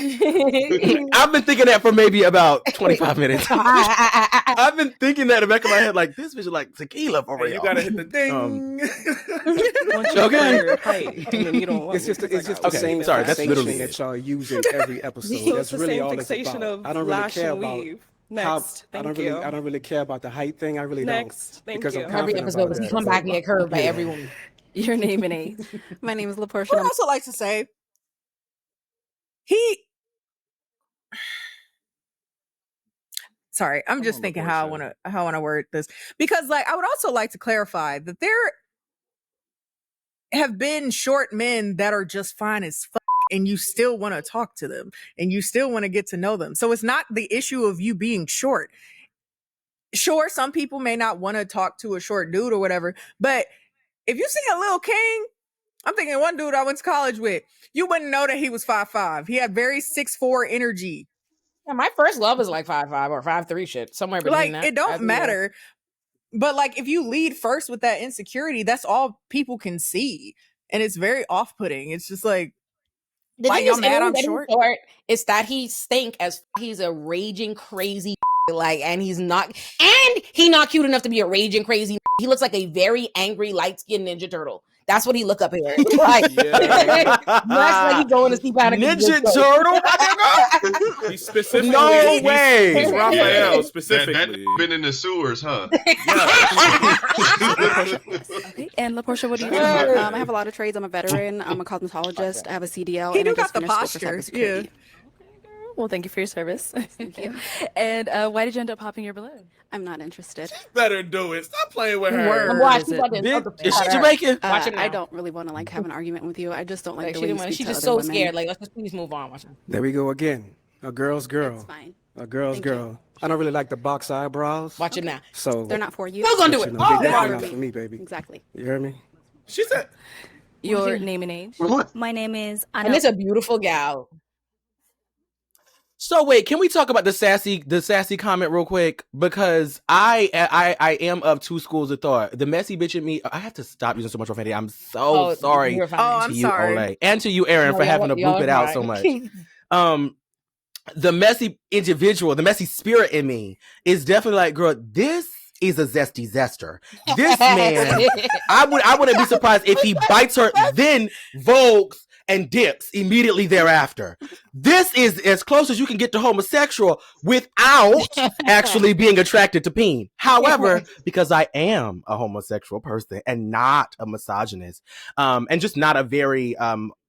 I've been thinking that for maybe about 25 minutes. I've been thinking that in the back of my head, like, this bitch is like tequila for real. You gotta hit the ding. It's just the same sorry, that's fixation literally that y'all use in every episode. So That's it's the really same all it's fixation about. of I don't really lash care and about weave. how. Next, I thank don't really care about the height thing. I really Next, don't. thank Because you. I'm Every confident episode about was that. come back and get curved by everyone. Your name and age. My name is LaPortia. What I also like to say, sorry, I'm just thinking how I want to word this, because like I would also like to clarify that there have been short men that are just fine as fuck, and you still want to talk to them and you still want to get to know them. So it's not the issue of you being short. Sure, some people may not want to talk to a short dude or whatever, but if you see a little king, I'm thinking one dude I went to college with, you wouldn't know that he was 5'5". He had very 6'4" energy. Yeah, my first love is like 5'5" or 5'3" shit, somewhere between Like that. it don't matter. But like if you lead first with that insecurity, that's all people can see, and it's very off-putting. It's just like, The why thing y'all is, mad I'm that he's short? it's that he stink as he's a raging crazy like, and he's not cute enough to be a raging crazy. He looks like a very angry light-skinned Ninja Turtle. That's what he look up here. Like, that's like he going to see Panic! Ninja Turtle? He's specifically. No way. He's Raphael specifically. That been in the sewers, huh? Okay, and LaPortia, what do you do? I have a lot of trades. I'm a veteran. I'm a cosmetologist. I have a CDL. He and do I just got the finished with posture. cybersecurity. Yeah. Well, thank you for your service. Thank you. And why did you end up popping your balloon? I'm not interested. Better do it. Stop playing with her. Is she Jamaican? Watch him now. I don't really want to like have an argument with you. I just don't like the She way you didn't want. speak She's to just other so women. scared. Like, let's just please move on. Watch him. There we go again. A girl's girl. It's fine. A girl's girl. I don't really like the box eyebrows. Watch him now. So They're not for you. Who's gonna do it? They Oh, definitely for not for me, baby. Exactly. You hear me? She said. Your name and age. My name is And Anna. it's a beautiful gal. So wait, can we talk about the sassy comment real quick? Because I am of two schools of thought. The messy bitch in me, I have to stop using so much profanity. I'm so sorry you're fine. Oh, I'm to you, sorry. Olay, and to you, Aaron, for having to bloop it out so much. The messy individual, the messy spirit in me is definitely like, girl, this is a zesty zester. This man, I wouldn't be surprised if he bites her, then vogues and dips immediately thereafter. This is as close as you can get to homosexual without actually being attracted to peen. However, because I am a homosexual person and not a misogynist, and just not a very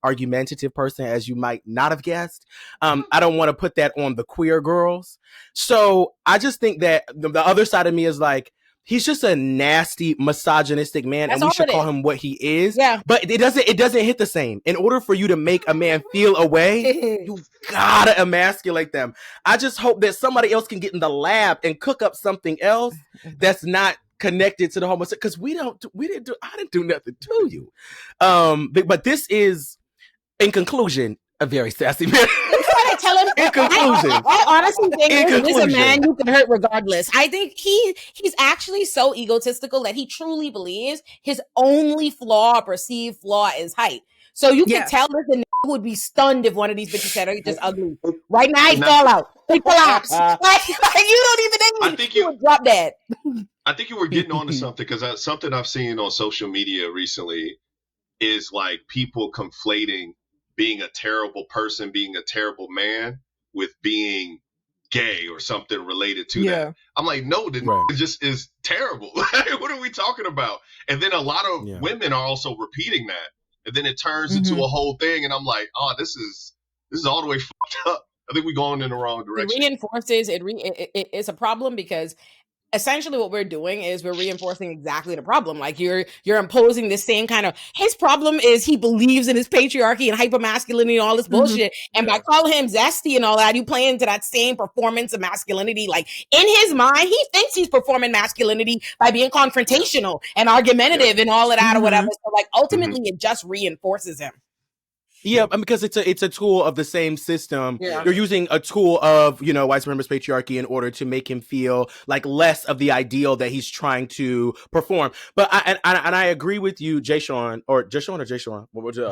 argumentative person, as you might not have guessed, I don't want to put that on the queer girls. So I just think that the other side of me is like, he's just a nasty, misogynistic man, and we should call him what he is. Yeah. But it doesn't hit the same. In order for you to make a man feel a way, you gotta emasculate them. I just hope that somebody else can get in the lab and cook up something else that's not connected to the homosexual, because I didn't do nothing to you. But this is, in conclusion, a very sassy man. Tell him. In conclusion, I honestly think he's a man you can hurt regardless. I think he's actually so egotistical that he truly believes his only flaw, perceived flaw, is height. So you can tell that the nigga would be stunned if one of these bitches said, "Oh, you're just ugly." Right now, he fell out. He collapsed. like you don't even think you would drop that. I think you were getting onto something, because something I've seen on social media recently is like people conflating being a terrible person, being a terrible man, with being gay or something related to that. I'm like, no, it just is terrible. What are we talking about? And then a lot of women are also repeating that. And then it turns into a whole thing. And I'm like, oh, this is all the way fucked up. I think we're going in the wrong direction. It reinforces, it's a problem, because essentially what we're doing is we're reinforcing exactly the problem. Like you're imposing this same kind of, his problem is he believes in his patriarchy and hypermasculinity and all this bullshit. And by calling him zesty and all that, you play into that same performance of masculinity. Like in his mind, he thinks he's performing masculinity by being confrontational and argumentative and all of that or whatever. So like ultimately it just reinforces him. Yeah, because it's a tool of the same system. Yeah. You're using a tool of, white supremacist patriarchy in order to make him feel like less of the ideal that he's trying to perform. But I agree with you, Jay-Sean, or Jay-Sean. What would you?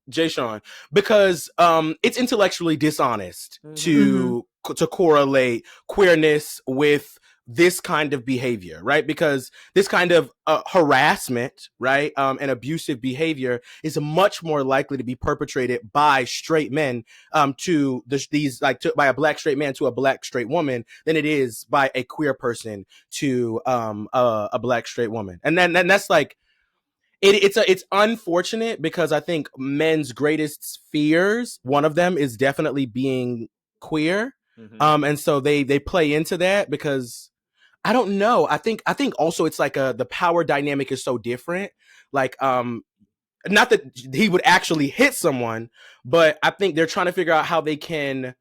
Jay-Sean, because it's intellectually dishonest to correlate queerness with this kind of behavior, right? Because this kind of harassment, right, and abusive behavior is much more likely to be perpetrated by straight men to by a black straight man to a black straight woman than it is by a queer person to a black straight woman. And then that's like, it's unfortunate, because I think men's greatest fears, one of them is definitely being queer. And so they play into that, because I don't know. I think also it's like the power dynamic is so different. Like, not that he would actually hit someone, but I think they're trying to figure out how they can.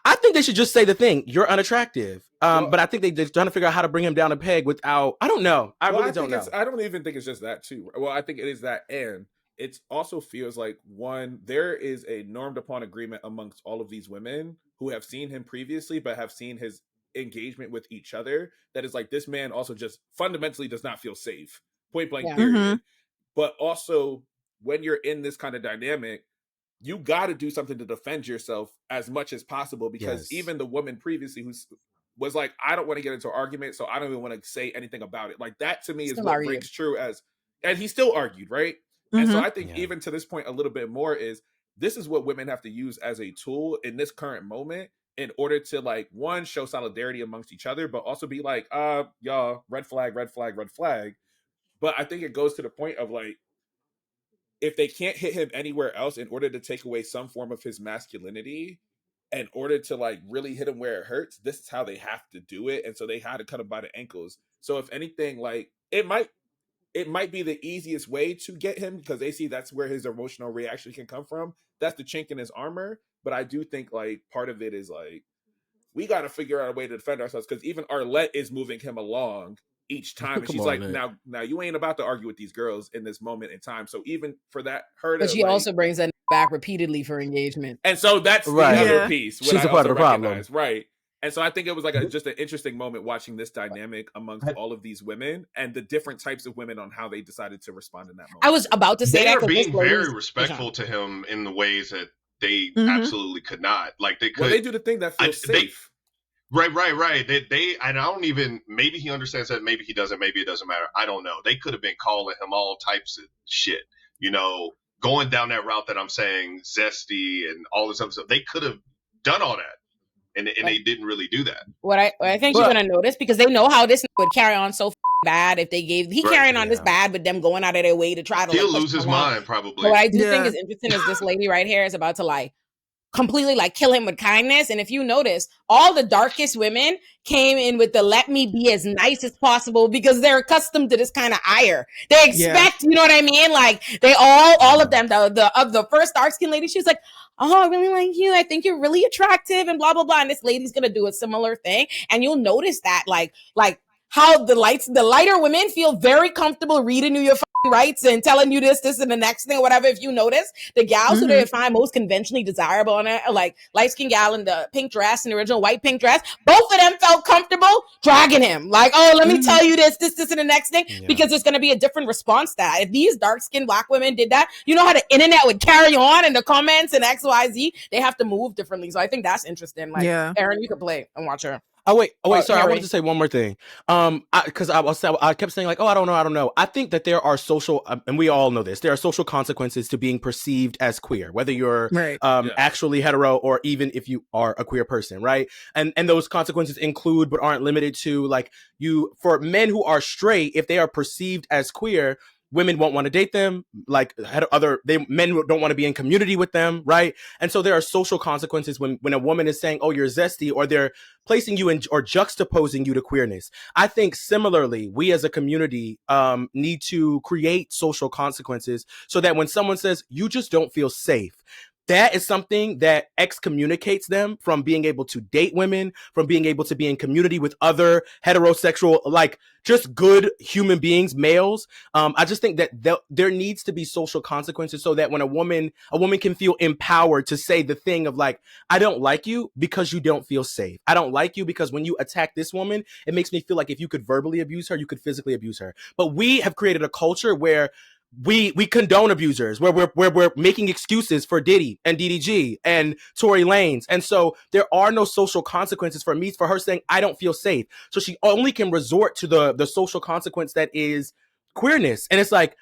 I think they should just say the thing, you're unattractive. But I think they're trying to figure out how to bring him down a peg without, I don't know. I really don't know. I don't even think it's just that too. Well, I think it is that, and it also feels like, one, there is a normed upon agreement amongst all of these women who have seen him previously, but have seen his engagement with each other, that is like, this man also just fundamentally does not feel safe, point blank period. But also, when you're in this kind of dynamic, you got to do something to defend yourself as much as possible, because even the woman previously who was like, I don't want to get into an argument, so I don't even want to say anything about it, like that to me is what rings true as, and he still argued, right? And so I think even to this point a little bit more is, this is what women have to use as a tool in this current moment in order to, like, one, show solidarity amongst each other, but also be like, y'all, red flag, red flag, red flag. But I think it goes to the point of, like, if they can't hit him anywhere else in order to take away some form of his masculinity, in order to, like, really hit him where it hurts, this is how they have to do it. And so they had to cut him by the ankles. So if anything, like, it might be the easiest way to get him, because they see that's where his emotional reaction can come from. That's the chink in his armor. But I do think, like, part of it is, like, we got to figure out a way to defend ourselves, because even Arlette is moving him along each time, and she's like, now you ain't about to argue with these girls in this moment in time. So even for that, but she also brings that back repeatedly for engagement, and so that's the other piece. She's a part of the problem, right? And so I think it was like just an interesting moment watching this dynamic amongst all of these women and the different types of women on how they decided to respond in that moment. I was about to say they are being very respectful to him in the ways that they absolutely could not. Like, they could. Well, they do the thing that feels safe. Right. They and I don't even, maybe he understands that, maybe he doesn't, maybe it doesn't matter. I don't know. They could have been calling him all types of shit, going down that route that I'm saying, zesty and all this other stuff. They could have done all that. And they didn't really do that. What I think you're gonna notice, because they know how this would carry on so bad if they gave carrying on this bad with them going out of their way to try to he'll lose his mind probably. But what I do think is interesting is this lady right here is about to like completely like kill him with kindness. And if you notice, all the darkest women came in with the let me be as nice as possible because they're accustomed to this kind of ire. They expect, you know what I mean? Like they all of them, the first dark skinned lady, she was like, oh, I really like you. I think you're really attractive and blah, blah, blah. And this lady's going to do a similar thing. And you'll notice that like how the lighter women feel very comfortable reading you your rights and telling you this and the next thing or whatever. If you notice, the gals who they find most conventionally desirable on it, like light-skinned gal in the pink dress and the original white pink dress, both of them felt comfortable dragging him. Like, oh, let me tell you this and the next thing, because there's going to be a different response to that. If these dark-skinned black women did that, you know how the internet would carry on and the comments and XYZ, they have to move differently. So I think that's interesting. Like, Aaron, you could play and watch her. Oh wait, sorry. I wanted to say one more thing. Because I kept saying like, oh, I don't know. I think that there are social, and we all know this. There are social consequences to being perceived as queer, whether you're actually hetero or even if you are a queer person, right? And those consequences include, but aren't limited to, like for men who are straight, if they are perceived as queer, women won't want to date them. Like men don't want to be in community with them, right? And so there are social consequences when a woman is saying, "Oh, you're zesty," or they're placing you in or juxtaposing you to queerness. I think similarly, we as a community need to create social consequences so that when someone says, "You just don't feel safe," that is something that excommunicates them from being able to date women, from being able to be in community with other heterosexual, like just good human beings, males. I just think that there needs to be social consequences so that when a woman can feel empowered to say the thing of like, I don't like you because you don't feel safe. I don't like you because when you attack this woman, it makes me feel like if you could verbally abuse her, you could physically abuse her. But we have created a culture where we condone abusers, where we're making excuses for Diddy and DDG and Tory Lanez. And so there are no social consequences for her saying, I don't feel safe. So she only can resort to the social consequence that is queerness. And it's like,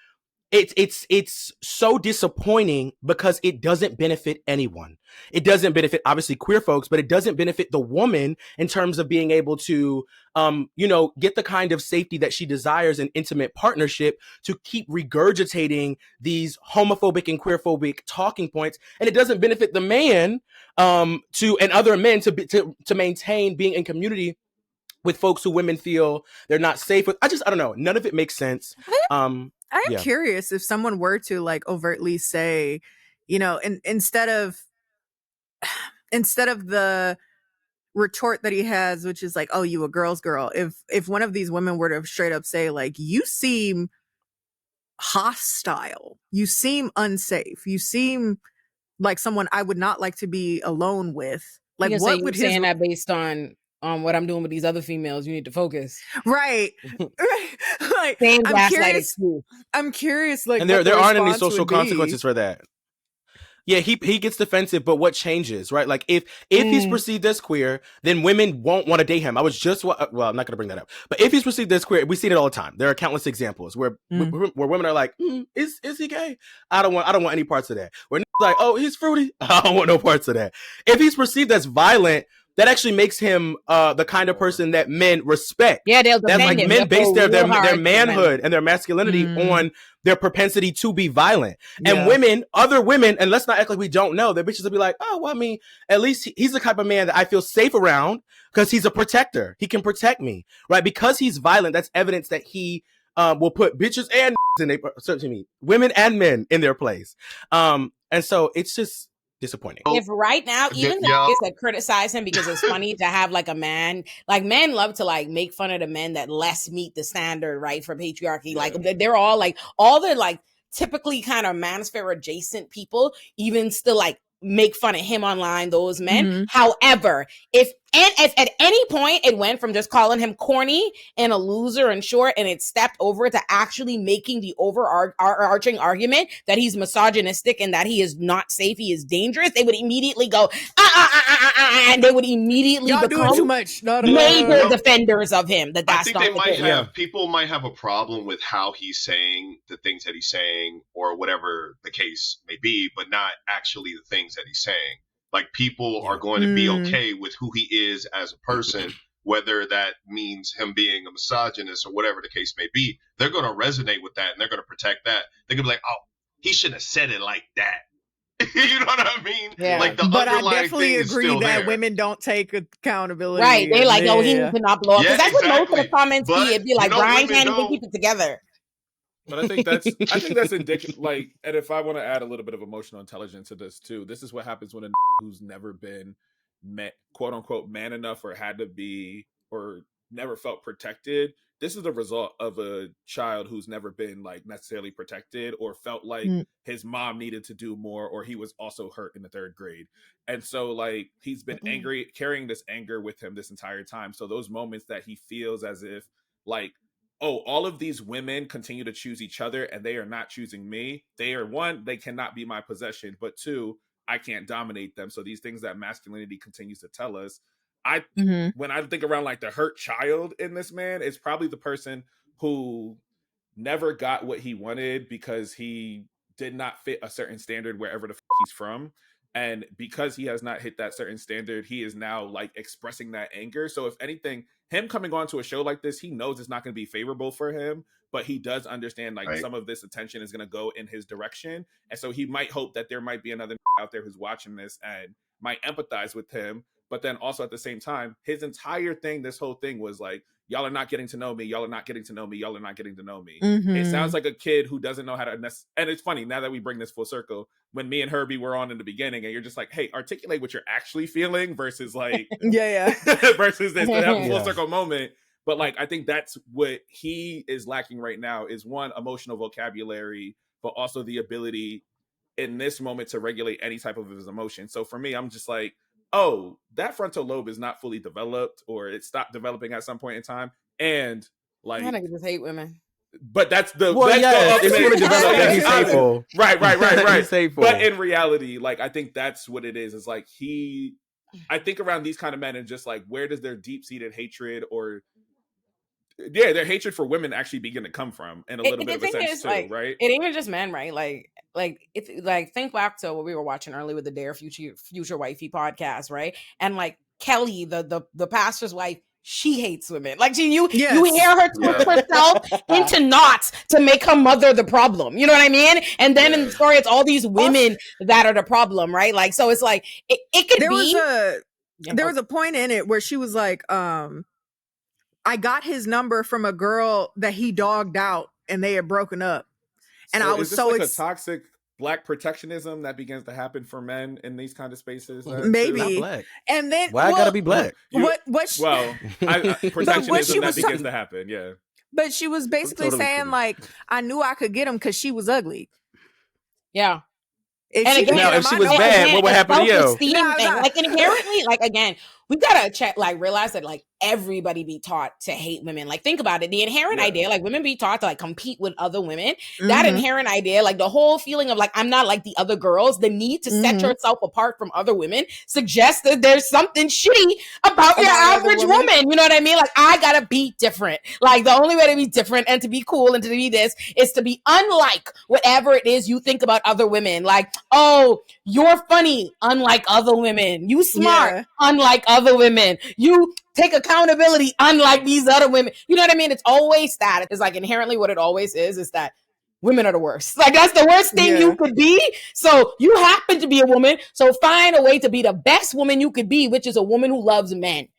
it's so disappointing because it doesn't benefit anyone. It doesn't benefit obviously queer folks, but it doesn't benefit the woman in terms of being able to, get the kind of safety that she desires in intimate partnership, to keep regurgitating these homophobic and queerphobic talking points. And it doesn't benefit the man, and other men to maintain being in community with folks who women feel they're not safe with. I don't know. None of it makes sense. I am curious if someone were to like overtly say, instead of the retort that he has, which is like, oh, you a girl's girl. If one of these women were to straight up say like, you seem hostile, you seem unsafe, you seem like someone I would not like to be alone with. Like, what would saying that based on what I'm doing with these other females, you need to focus. Right. Like, I'm curious. Like, and there aren't any social consequences for that. Yeah, he gets defensive, but what changes, right? Like if he's perceived as queer, then women won't want to date him. I'm not going to bring that up. But if he's perceived as queer, we see it all the time. There are countless examples where women are like, is he gay? I don't want any parts of that. Where like, oh, he's fruity. I don't want no parts of that. If he's perceived as violent, that actually makes him the kind of person that men respect. Yeah, they'll defend him. Men base their manhood and their masculinity on their propensity to be violent. And other women, and let's not act like we don't know, the bitches will be like, oh, well, I mean, at least he's the type of man that I feel safe around because he's a protector. He can protect me, right? Because he's violent, that's evidence that he will put bitches and women and men in their place. And so it's just disappointing. If right now, even the niggas that criticize him because it's funny to have like a man, like men love to like make fun of the men that less meet the standard, right, for patriarchy. Like they're all like all the like typically kind of manosphere adjacent people even still like make fun of him online, those men. However, if And at any point, it went from just calling him corny and a loser and short, and it stepped over to actually making the overarching argument that he's misogynistic and that he is not safe, he is dangerous. They would immediately go, and they would immediately Y'all become doing too much. major defenders of him. I think they might have people might have a problem with how he's saying the things that he's saying, or whatever the case may be, but not actually the things that he's saying. Like, people are going to be okay with who he is as a person, whether that means him being a misogynist or whatever the case may be. They're going to resonate with that, and they're going to protect that. They're going to be like, oh, he shouldn't have said it like that. You know what I mean? Yeah. Like, the but I underlying definitely thing is agree still that there. women don't take accountability. Right. They like, oh, he needs to not blow up. Because that's what most of the comments But, be. It'd be like, you know, Brian women can't even don't- keep it together. But I think that's indicative. Like, and if I want to add a little bit of emotional intelligence to this too, this is what happens when a who's never been quote unquote man enough, or had to be, or never felt protected. This is the result of a child who's never been like necessarily protected, or felt like his mom needed to do more, or he was also hurt in the 3rd grade. And so like he's been angry, carrying this anger with him this entire time. So those moments that he feels as if like, oh, all of these women continue to choose each other and they are not choosing me. They are, one, they cannot be my possession, but two, I can't dominate them. So these things that masculinity continues to tell us, when I think around like the hurt child in this man, it's probably the person who never got what he wanted because he did not fit a certain standard wherever the he's from. And because he has not hit that certain standard, he is now like expressing that anger. So if anything, him coming on to a show like this, he knows it's not going to be favorable for him, but he does understand like some of this attention is going to go in his direction. And so he might hope that there might be another out there who's watching this and might empathize with him. But then also at the same time, his entire thing, this whole thing was like, y'all are not getting to know me. Y'all are not getting to know me. Y'all are not getting to know me. It sounds like a kid who doesn't know how to, and it's funny now that we bring this full circle, when me and Herbie were on in the beginning and you're just like, hey, articulate what you're actually feeling versus like, versus this, to have a full circle moment. But like, I think that's what he is lacking right now is one, emotional vocabulary, but also the ability in this moment to regulate any type of his emotion. So for me, I'm just like, oh, that frontal lobe is not fully developed, or it stopped developing at some point in time. And like, I just hate women. But that's the it's fully developed that he's hateful. Right. He's hateful. But in reality, like I think that's what it is. It's like I think around these kind of men and just like, where does their deep-seated hatred or their hatred for women actually begin to come from in a little bit of a sense too, like, right? It ain't even just men, right? Like it's like, think back to what we were watching earlier with the Dare Future Wifey podcast, right? And like Kelly, the pastor's wife, she hates women. Like you hear her twist herself into knots to make her mother the problem. You know what I mean? And then in the story, it's all these women that are the problem, right? Like, so it's like it could there was a point in it where she was like, I got his number from a girl that he dogged out and they had broken up. And I was is this like a toxic Black protectionism that begins to happen for men in these kind of spaces? Maybe. Not black. And then why I gotta be black? Protectionism that begins to happen, yeah. But she was basically saying like, I knew I could get him because she was ugly. Yeah. If and she, again, now, if she was bad, what would happen to you? Like inherently, like again, we gotta check, like realize that like everybody be taught to hate women. Like think about it, the inherent idea, like women be taught to like compete with other women. That inherent idea, like the whole feeling of like I'm not like the other girls, the need to set yourself apart from other women suggests that there's something shitty about your average woman. You know what I mean? Like I gotta be different. Like the only way to be different and to be cool and to be this is to be unlike whatever it is you think about other women. Like, oh, you're funny, unlike other women. You smart, unlike other women. You take accountability, unlike these other women. You know what I mean? It's always that. It's like inherently what it always is that women are the worst. Like that's the worst thing you could be. So you happen to be a woman. So find a way to be the best woman you could be, which is a woman who loves men.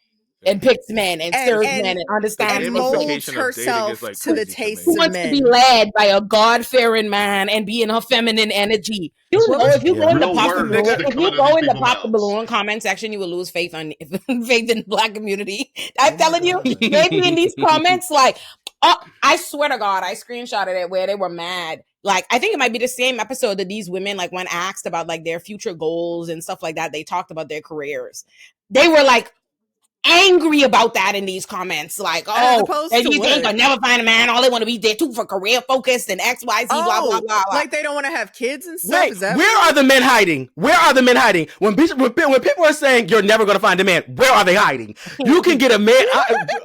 And picks men and serves men and understands and molds herself to the taste who of wants men. to be led by a God-fearing man and be in her feminine energy. If you go in the pop the balloon comment section, you will lose faith in the Black community. I'm telling you, maybe in these comments, like, oh, I swear to God, I screenshotted it where they were mad. Like, I think it might be the same episode that these women, like, when asked about like their future goals and stuff like that, they talked about their careers. They were like, angry about that in these comments. Like, and you think I'll never find a man. All they want to be there too for career focused and X, Y, Z, blah, blah, blah, blah. Like they don't want to have kids and stuff. Right. Is that where are the men hiding? Where are the men hiding? When people are saying you're never going to find a man, where are they hiding? You can get a man,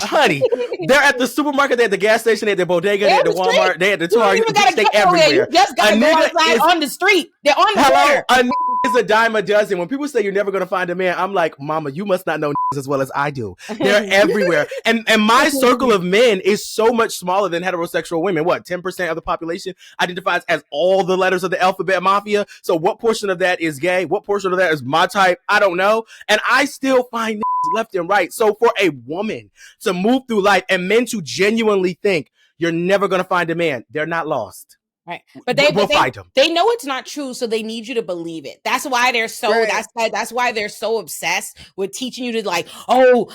honey. They're at the supermarket, they're at the gas station, they're at the bodega, they're at the Walmart, they're at the Target. They everywhere. You just got to go outside on the street. They're on the corner. A nigga is a dime a dozen. When people say you're never going to find a man, I'm like, mama, you must not know as well as I do. They're everywhere. And my circle of men is so much smaller than heterosexual women. What, 10% of the population identifies as all the letters of the alphabet mafia? So what portion of that is gay? What portion of that is my type? I don't know. And I still find left and right. So for a woman to move through life and men to genuinely think you're never going to find a man, they're not lost. Right. But we'll find them. They know it's not true, so they need you to believe it. That's why they're so that's why they're so obsessed with teaching you to like,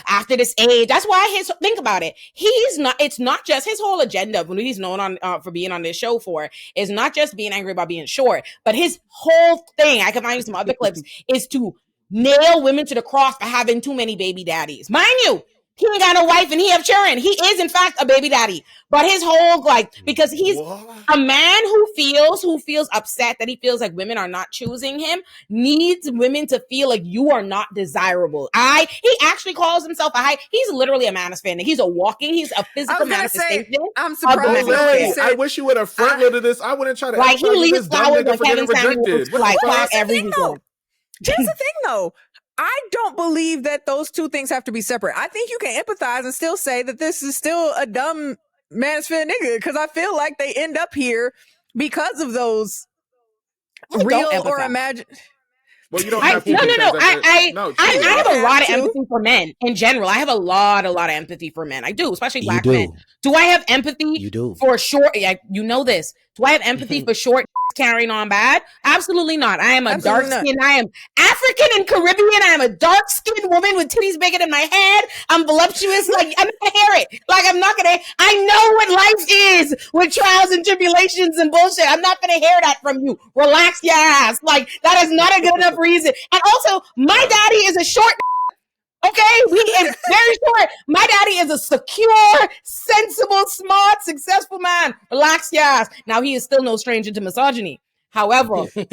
after this age. That's why think about it. It's not just his whole agenda when he's known on for being on this show for is not just being angry about being short, but his whole thing, I can find you some other clips, is to nail women to the cross for having too many baby daddies. Mind you, he ain't got no wife and he have children. He is in fact a baby daddy, but his whole because he's a man who feels upset that he feels like women are not choosing him, needs women to feel like you are not desirable. He actually calls himself he's literally a manosphere. He's a physical manifestation. I'm surprised. I wish you would have front loaded this. I wouldn't try to like he leaves flowers for getting rejected. Like every weekend. Here's the thing though. I don't believe that those two things have to be separate. I think you can empathize and still say that this is still a dumb manosphere nigga, because I feel like they end up here because of those real or imagined. Well, you don't have I have a lot of empathy for men in general. I have a lot of empathy for men. I do, especially black men. Do I have empathy? You do. For short, you know this. Do I have empathy for short carrying on bad? Absolutely not. I am a dark skin. I am African and Caribbean. I am a dark skinned woman with titties bigger than my head. I'm voluptuous. Like, I'm not gonna hear it. Like, I know what life is with trials and tribulations and bullshit. I'm not gonna hear that from you. Relax your ass. Like, that is not a good enough reason. And also, my daddy is a short. Okay, he is very short. My daddy is a secure, sensible, smart, successful man. Relax your ass. Now, he is still no stranger to misogyny. However, he's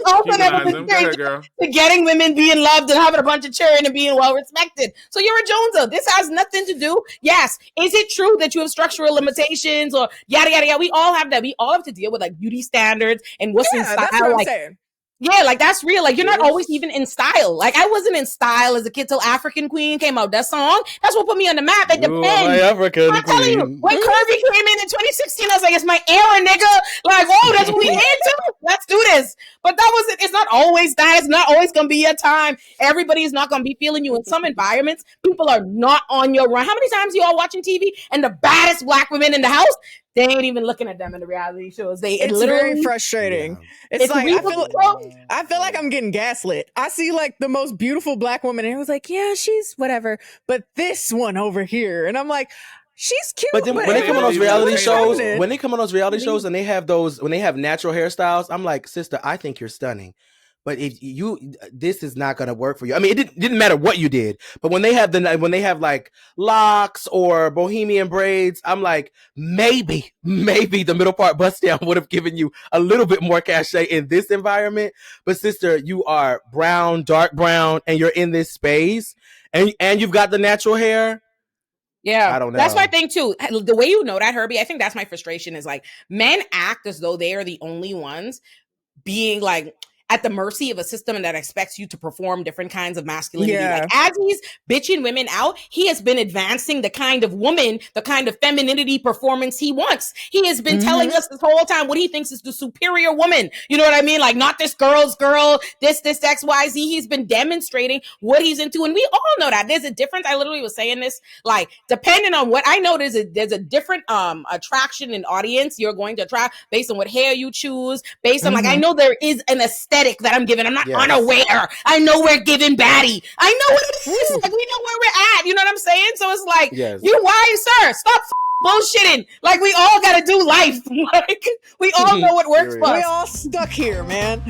also never been stranger to getting women, being loved, and having a bunch of children and being well respected. So you're a Joneser. This has nothing to do. Yes, is it true that you have structural limitations or yada yada yada? We all have that. We all have to deal with like beauty standards and what's in style. That's what I'm saying. Yeah, like that's real. Like you're not always even in style. Like I wasn't in style as a kid till African Queen came out. That song, that's what put me on the map. It depends. I'm telling you, when Kirby came in 2016, I was like, it's my era, nigga. Like, whoa, that's what we into. Let's do this. But that wasn't. It's not always that. It's not always gonna be your time. Everybody is not gonna be feeling you. In some environments, people are not on your run. How many times you all watching TV and the baddest black women in the house? They ain't even looking at them in the reality shows. It's literally very frustrating. Yeah. It's like I feel like I'm getting gaslit. I see like the most beautiful black woman, and it was like, yeah, she's whatever. But this one over here, and I'm like, she's cute. But then when they come on those reality shows, and they have natural hairstyles, I'm like, sister, I think you're stunning. But this is not going to work for you. I mean, it didn't matter what you did. But when they have like locks or bohemian braids, I'm like, maybe the middle part bust down would have given you a little bit more cachet in this environment. But sister, you are brown, dark brown, and you're in this space, and you've got the natural hair. Yeah, I don't know. That's my thing too. The way you know that, Herbie, I think that's my frustration is like men act as though they are the only ones being like at the mercy of a system that expects you to perform different kinds of masculinity. Yeah. Like as he's bitching women out, he has been advancing the kind of woman, the kind of femininity performance he wants. He has been telling us this whole time what he thinks is the superior woman. You know what I mean? Like not this girl's girl, this XYZ. He's been demonstrating what he's into. And we all know that there's a difference. I literally was saying this, like depending on what I know, there's a different attraction and audience you're going to attract based on what hair you choose, based on like, I know there is an aesthetic that I'm giving. I'm not unaware. I know we're giving baddie. I know what it is. Like we know where we're at. You know what I'm saying? So it's like, you wise, sir, stop bullshitting. Like we all got to do life. Like we all know what works for us. We all stuck here, man.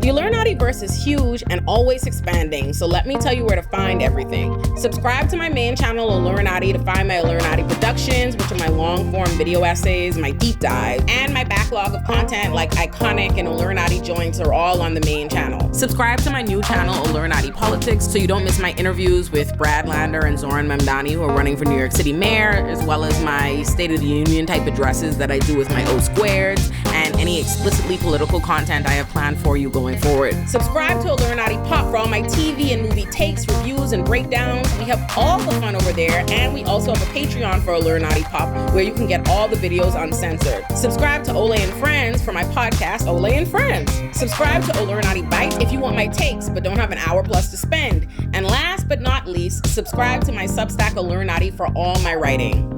The Illuminativerse is huge and always expanding, so let me tell you where to find everything. Subscribe to my main channel, Illuminati, to find my Illuminati productions, which are my long-form video essays, my deep dive, and my backlog of content like Iconic and Illuminati Joints are all on the main channel. Subscribe to my new channel, Illuminati Politics, so you don't miss my interviews with Brad Lander and Zoran Memdani, who are running for New York City mayor, as well as my State of the Union type addresses that I do with my O-Squareds, and any explicitly political content I have planned for you going forward. Subscribe to Illuminati Pop for all my TV and movie takes, reviews, and breakdowns. We have all the fun over there, and we also have a Patreon for Illuminati Pop where you can get all the videos uncensored. Subscribe to Olay and Friends for my podcast, Olay and Friends. Subscribe to Illuminati Bite if you want my takes but don't have an hour plus to spend. And last but not least, subscribe to my Substack Illuminati for all my writing.